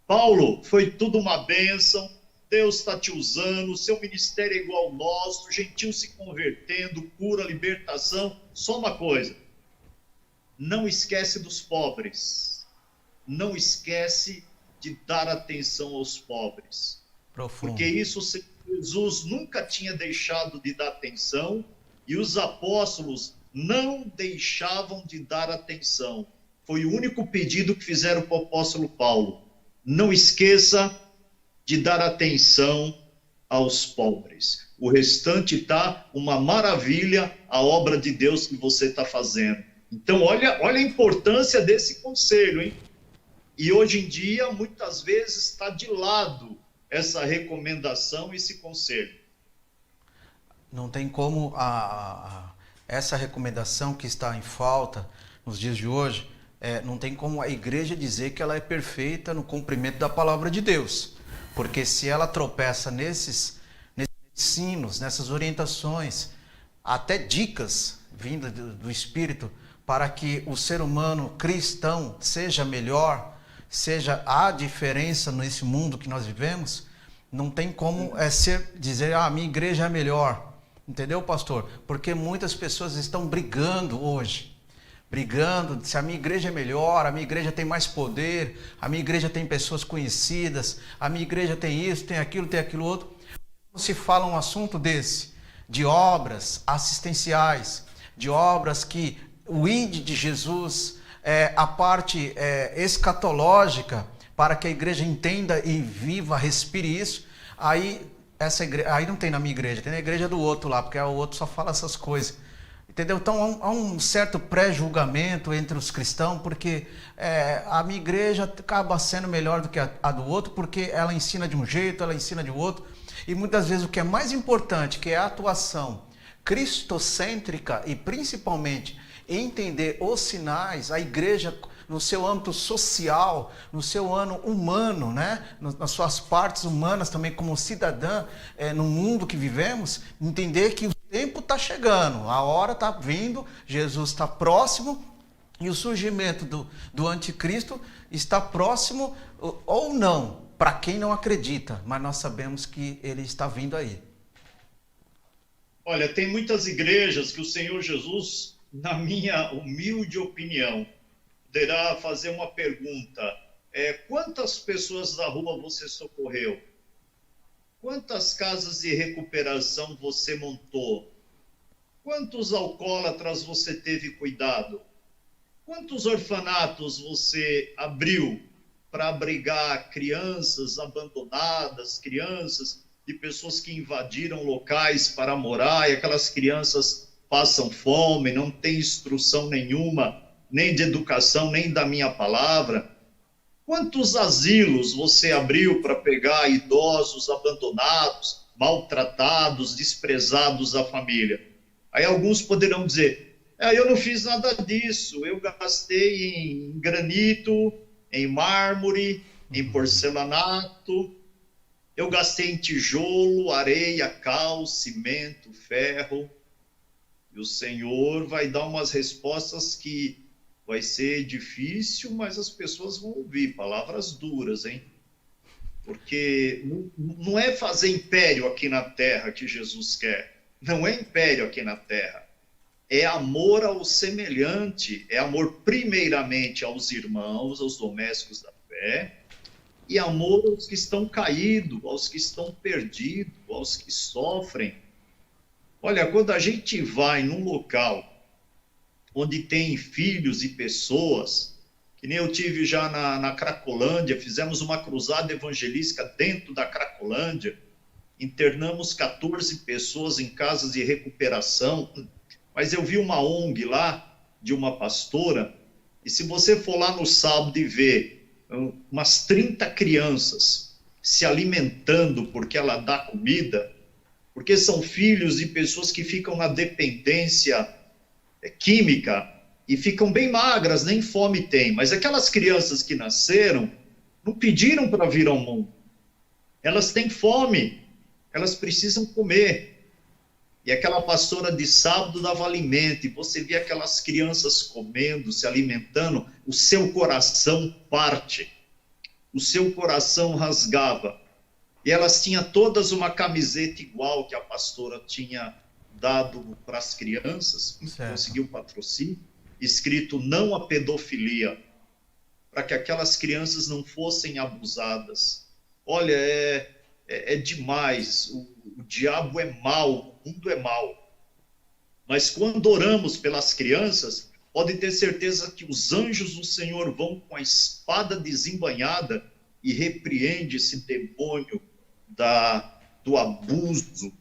Paulo, foi tudo uma bênção, Deus está te usando, o seu ministério é igual ao nosso, gentios se convertendo, cura, libertação. Só uma coisa, não esquece dos pobres, não esquece de dar atenção aos pobres. Profundo. Porque isso Jesus nunca tinha deixado de dar atenção e os apóstolos não deixavam de dar atenção. Foi o único pedido que fizeram para o apóstolo Paulo. Não esqueça de dar atenção aos pobres. O restante está uma maravilha, a obra de Deus que você está fazendo. Então, olha a importância desse conselho, hein? E hoje em dia, muitas vezes, está de lado essa recomendação e esse conselho. Não tem como essa recomendação que está em falta nos dias de hoje, não tem como a igreja dizer que ela é perfeita no cumprimento da palavra de Deus. Porque se ela tropeça nesses ensinos, nessas orientações, até dicas vindas do Espírito para que o ser humano cristão seja melhor, seja a diferença nesse mundo que nós vivemos, não tem como dizer, a minha igreja é melhor. Entendeu, pastor? Porque muitas pessoas estão brigando hoje. Brigando, se a minha igreja é melhor, a minha igreja tem mais poder, a minha igreja tem pessoas conhecidas, a minha igreja tem isso, tem aquilo outro. Quando se fala um assunto desse, de obras assistenciais, de obras que o ID de Jesus, a parte escatológica, para que a igreja entenda e viva, respire isso, aí não tem na minha igreja, tem na igreja do outro lá, porque o outro só fala essas coisas. Entendeu? Então há um certo pré-julgamento entre os cristãos, porque a minha igreja acaba sendo melhor do que a do outro, porque ela ensina de um jeito, ela ensina de outro. E muitas vezes o que é mais importante, que é a atuação cristocêntrica e principalmente entender os sinais, a igreja no seu âmbito social, no seu âmbito humano, né? Nas suas partes humanas também como cidadã, no mundo que vivemos, entender que o tempo está chegando, a hora está vindo, Jesus está próximo e o surgimento do anticristo está próximo ou não, para quem não acredita, mas nós sabemos que ele está vindo aí. Olha, tem muitas igrejas que o Senhor Jesus, na minha humilde opinião, poderá fazer uma pergunta: quantas pessoas da rua você socorreu? Quantas casas de recuperação você montou? Quantos alcoólatras você teve cuidado? Quantos orfanatos você abriu para abrigar crianças abandonadas, crianças de pessoas que invadiram locais para morar, e aquelas crianças passam fome, não têm instrução nenhuma, nem de educação, nem da minha palavra? Quantos asilos você abriu para pegar idosos abandonados, maltratados, desprezados da família? Aí alguns poderão dizer: eu não fiz nada disso, eu gastei em granito, em mármore, em porcelanato, eu gastei em tijolo, areia, cal, cimento, ferro. E o Senhor vai dar umas respostas que vai ser difícil, mas as pessoas vão ouvir palavras duras, hein? Porque não é fazer império aqui na terra que Jesus quer. Não é império aqui na terra. É amor ao semelhante, é amor primeiramente aos irmãos, aos domésticos da fé, e amor aos que estão caídos, aos que estão perdidos, aos que sofrem. Olha, quando a gente vai num local onde tem filhos e pessoas, que nem eu tive já na Cracolândia, fizemos uma cruzada evangelística dentro da Cracolândia, internamos 14 pessoas em casas de recuperação, mas eu vi uma ONG lá, de uma pastora, e se você for lá no sábado e ver umas 30 crianças se alimentando porque ela dá comida, porque são filhos de pessoas que ficam na dependência química e ficam bem magras, nem fome tem. Mas aquelas crianças que nasceram não pediram para vir ao mundo. Elas têm fome, elas precisam comer. E aquela pastora de sábado dava alimento, e você via aquelas crianças comendo, se alimentando, o seu coração parte, o seu coração rasgava. E elas tinham todas uma camiseta igual que a pastora tinha dado para as crianças, conseguiu patrocínio, escrito não à pedofilia, para que aquelas crianças não fossem abusadas. Olha, é demais, o diabo é mau, o mundo é mau. Mas quando oramos pelas crianças, pode ter certeza que os anjos do Senhor vão com a espada desembainhada e repreende esse demônio do abuso,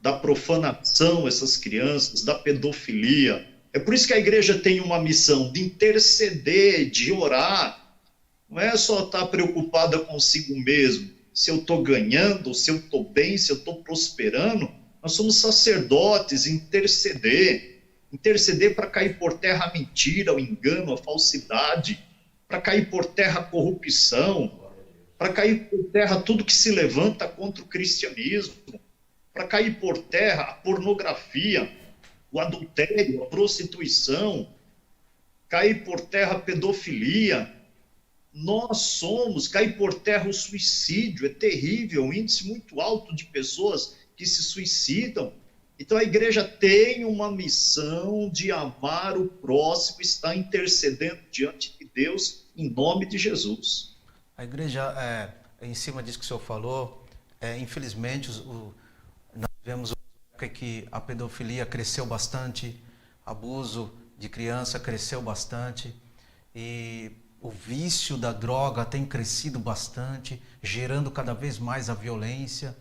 da profanação, essas crianças, da pedofilia. É por isso que a igreja tem uma missão de interceder, de orar. Não é só estar preocupada consigo mesmo, se eu estou ganhando, se eu estou bem, se eu estou prosperando. Nós somos sacerdotes, interceder para cair por terra a mentira, o engano, a falsidade, para cair por terra a corrupção, para cair por terra tudo que se levanta contra o cristianismo, para cair por terra a pornografia, o adultério, a prostituição, cair por terra a pedofilia. Nós somos, cair por terra o suicídio, é terrível, um índice muito alto de pessoas que se suicidam. Então a igreja tem uma missão de amar o próximo, está intercedendo diante de Deus em nome de Jesus. A igreja, em cima disso que o senhor falou, infelizmente nós vemos que a pedofilia cresceu bastante, abuso de criança cresceu bastante, e o vício da droga tem crescido bastante, gerando cada vez mais a violência.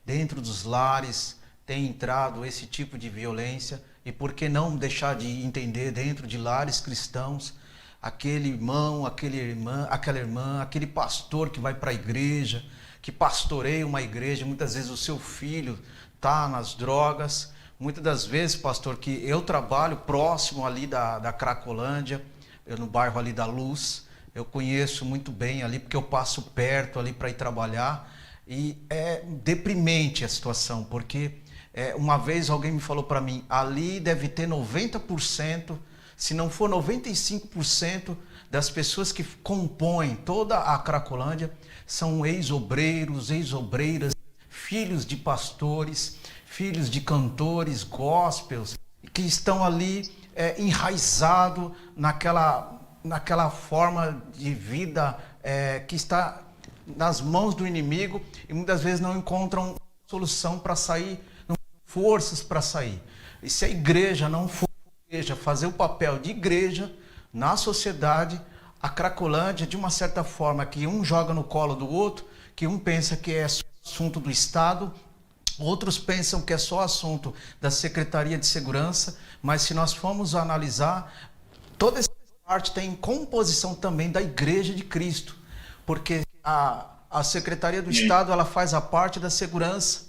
Dentro dos lares tem entrado esse tipo de violência, E por que não deixar de entender dentro de lares cristãos aquele irmão, aquela irmã, aquele pastor que vai para a igreja, que pastoreia uma igreja, muitas vezes o seu filho está nas drogas. Muitas das vezes, pastor, que eu trabalho próximo ali da Cracolândia, no bairro ali da Luz, eu conheço muito bem ali, porque eu passo perto ali para ir trabalhar, e é deprimente a situação, porque uma vez alguém me falou para mim, ali deve ter 90%, se não for 95% das pessoas que compõem toda a Cracolândia, são ex-obreiros, ex-obreiras, filhos de pastores, filhos de cantores, gospels, que estão ali enraizados naquela forma de vida que está nas mãos do inimigo e muitas vezes não encontram solução para sair, não têm forças para sair. E se a igreja não for igreja, fazer o papel de igreja na sociedade, a Cracolândia, de uma certa forma, que um joga no colo do outro, que um pensa que é assunto do Estado, outros pensam que é só assunto da Secretaria de Segurança, mas se nós formos analisar, toda essa parte tem composição também da Igreja de Cristo, porque a Secretaria do Estado ela faz a parte da segurança,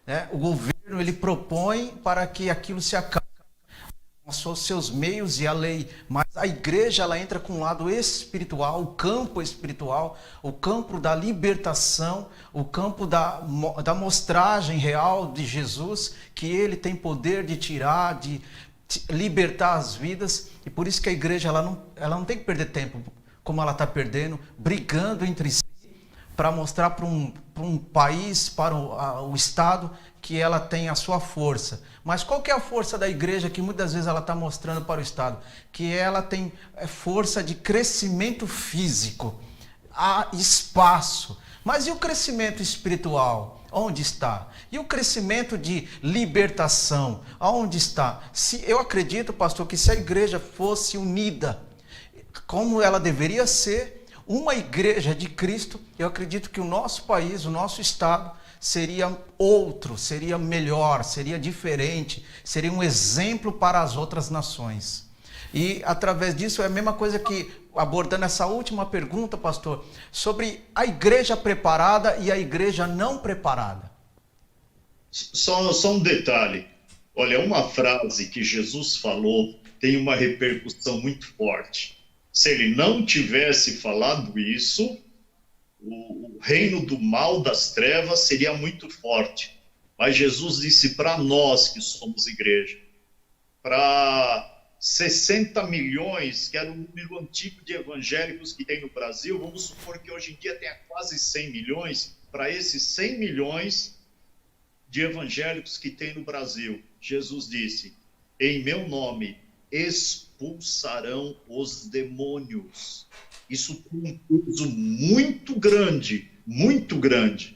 né? O governo ele propõe para que aquilo se acabe com os seus meios e a lei, mas a igreja ela entra com o lado espiritual, o campo espiritual, o campo da libertação, o campo da mostragem real de Jesus, que ele tem poder de tirar, de libertar as vidas, e por isso que a igreja ela não tem que perder tempo, como ela está perdendo, brigando entre si, para mostrar para um país, para o Estado, que ela tem a sua força. Mas qual que é a força da igreja que muitas vezes ela está mostrando para o Estado? Que ela tem força de crescimento físico, há espaço. Mas e o crescimento espiritual? Onde está? E o crescimento de libertação? Aonde está? Eu acredito, pastor, que se a igreja fosse unida, como ela deveria ser, uma igreja de Cristo, eu acredito que o nosso país, o nosso Estado, seria outro, seria melhor, seria diferente, seria um exemplo para as outras nações. E através disso é a mesma coisa que, abordando essa última pergunta, pastor, sobre a igreja preparada e a igreja não preparada. Só um detalhe. Olha, uma frase que Jesus falou tem uma repercussão muito forte. Se ele não tivesse falado isso, o reino do mal das trevas seria muito forte. Mas Jesus disse para nós que somos igreja, para 60 milhões, que era o número antigo de evangélicos que tem no Brasil, vamos supor que hoje em dia tenha quase 100 milhões, para esses 100 milhões de evangélicos que tem no Brasil, Jesus disse, em meu nome expulsarão os demônios. Isso tem um peso muito grande, muito grande.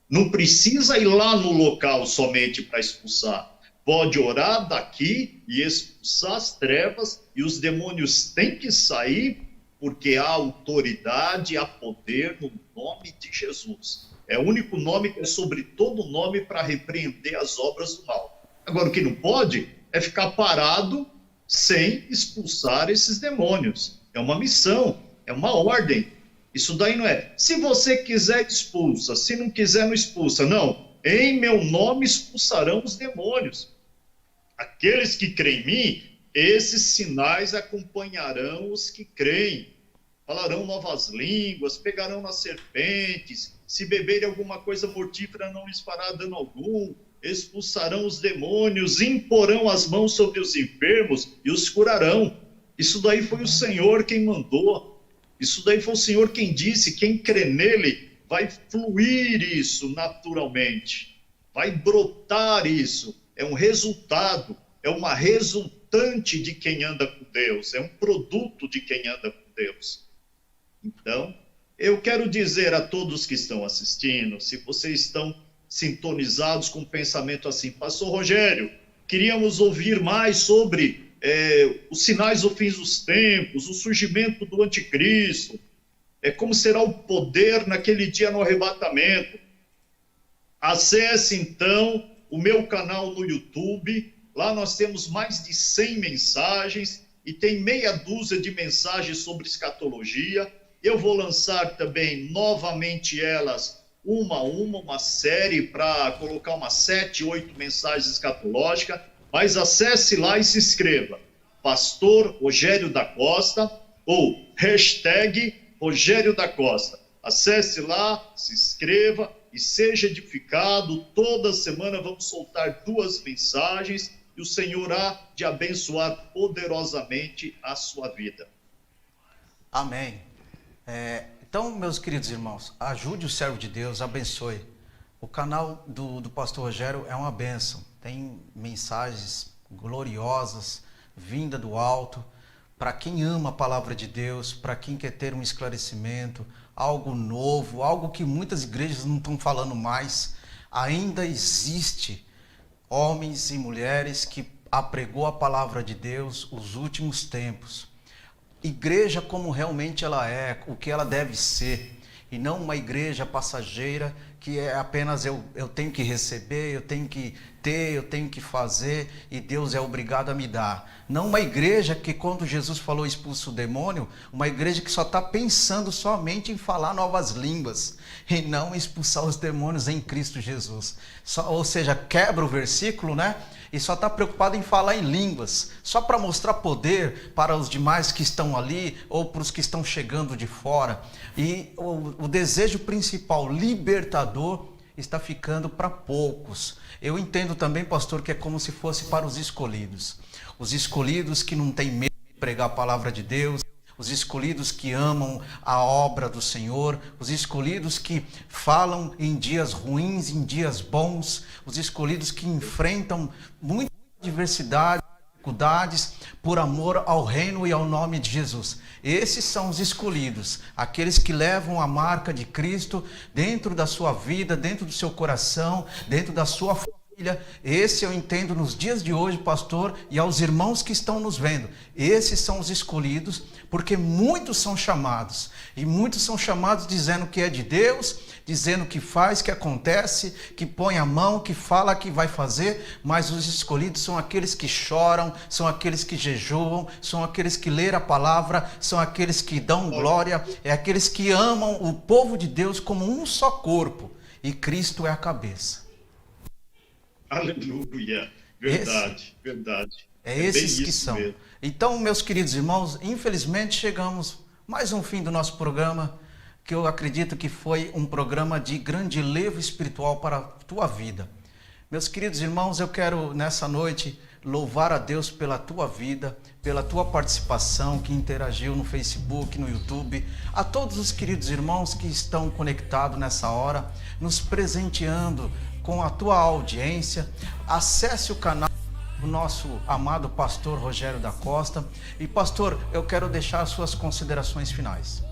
Não precisa ir lá no local somente para expulsar. Pode orar daqui e expulsar as trevas, e os demônios têm que sair, porque há autoridade, há poder no nome de Jesus. É o único nome que é sobre todo nome para repreender as obras do mal. Agora, o que não pode é ficar parado sem expulsar esses demônios. É uma missão, é uma ordem. Isso daí não é, se você quiser expulsa, se não quiser não expulsa. Não, em meu nome expulsarão os demônios. Aqueles que creem em mim, esses sinais acompanharão os que creem. Falarão novas línguas, pegarão nas serpentes, se beberem alguma coisa mortífera não lhes fará dano algum, expulsarão os demônios, imporão as mãos sobre os enfermos e os curarão. Isso daí foi o Senhor quem mandou. Isso daí foi o Senhor quem disse, quem crê nele vai fluir isso naturalmente. Vai brotar isso. É um resultado, é uma resultante de quem anda com Deus. É um produto de quem anda com Deus. Então, eu quero dizer a todos que estão assistindo, se vocês estão sintonizados com um pensamento assim, Pastor Rogério, queríamos ouvir mais sobre os sinais do fim dos tempos, o surgimento do anticristo, como será o poder naquele dia no arrebatamento. Acesse então o meu canal no YouTube, Lá nós temos mais de 100 mensagens e tem meia dúzia de mensagens sobre escatologia. Eu vou lançar também novamente elas uma série para colocar umas 7, 8 mensagens escatológicas, mas acesse lá e se inscreva. Pastor Rogério da Costa ou hashtag Rogério da Costa. Acesse lá, se inscreva e seja edificado. Toda semana vamos soltar 2 mensagens e o Senhor há de abençoar poderosamente a sua vida. Amém. Então, meus queridos irmãos, ajude o servo de Deus, abençoe. O canal do pastor Rogério é uma bênção. Tem mensagens gloriosas, vinda do alto, para quem ama a palavra de Deus, para quem quer ter um esclarecimento, algo novo, algo que muitas igrejas não estão falando mais. Ainda existe homens e mulheres que apregou a palavra de Deus os últimos tempos. Igreja como realmente ela é, o que ela deve ser, e não uma igreja passageira que é apenas eu tenho que receber, eu tenho que ter, eu tenho que fazer e Deus é obrigado a me dar. Não uma igreja que, quando Jesus falou expulsa o demônio, uma igreja que só está pensando somente em falar novas línguas e não expulsar os demônios em Cristo Jesus. Ou seja, quebra o versículo, né? E só está preocupado em falar em línguas, só para mostrar poder para os demais que estão ali ou para os que estão chegando de fora. E o desejo principal, libertador, está ficando para poucos. Eu entendo também, pastor, que é como se fosse para os escolhidos. Os escolhidos que não têm medo de pregar a palavra de Deus, os escolhidos que amam a obra do Senhor, os escolhidos que falam em dias ruins, em dias bons, os escolhidos que enfrentam muita diversidade, dificuldades, por amor ao reino e ao nome de Jesus. Esses são os escolhidos, aqueles que levam a marca de Cristo dentro da sua vida, dentro do seu coração, dentro da sua família. Esse eu entendo nos dias de hoje, pastor, e aos irmãos que estão nos vendo. Esses são os escolhidos, porque muitos são chamados, e muitos são chamados dizendo que é de Deus, dizendo que faz, que acontece, que põe a mão, que fala que vai fazer, mas os escolhidos são aqueles que choram, são aqueles que jejuam, são aqueles que leram a palavra, são aqueles que dão glória, é aqueles que amam o povo de Deus como um só corpo, e Cristo é a cabeça. Aleluia, verdade, verdade. É esses que são. Mesmo. Então, meus queridos irmãos, infelizmente chegamos mais um fim do nosso programa, que eu acredito que foi um programa de grande levo espiritual para a tua vida. Meus queridos irmãos, eu quero nessa noite louvar a Deus pela tua vida, pela tua participação, que interagiu no Facebook, no YouTube, a todos os queridos irmãos que estão conectados nessa hora, nos presenteando com a tua audiência. Acesse o canal do nosso amado pastor Rogério da Costa. E pastor, eu quero deixar as suas considerações finais.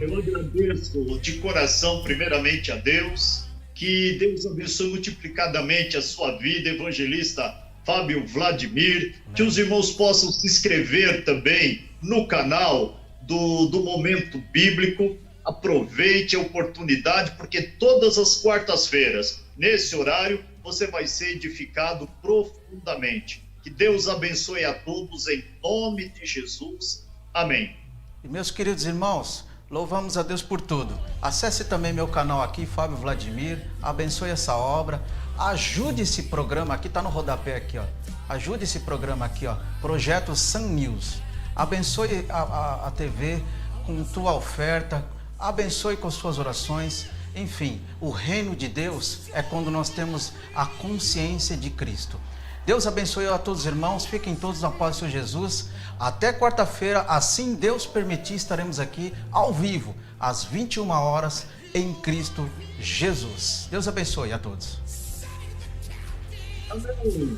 Eu agradeço de coração primeiramente a Deus, que Deus abençoe multiplicadamente a sua vida, evangelista Fábio Vladimir, que os irmãos possam se inscrever também no canal do Momento Bíblico. Aproveite a oportunidade, porque todas as quartas-feiras, nesse horário, você vai ser edificado profundamente. Que Deus abençoe a todos em nome de Jesus. Amém. E meus queridos irmãos, louvamos a Deus por tudo. Acesse também meu canal aqui, Fábio Vladimir. Abençoe essa obra. Ajude esse programa aqui, está no rodapé aqui, ó. Ajude esse programa aqui, ó. Projeto Sun News. Abençoe a TV com tua oferta. Abençoe com suas orações. Enfim, o reino de Deus é quando nós temos a consciência de Cristo. Deus abençoe a todos os irmãos. Fiquem todos na paz do Senhor Jesus. Até quarta-feira, assim Deus permitir, estaremos aqui ao vivo, às 21 horas, em Cristo Jesus. Deus abençoe a todos. Amém.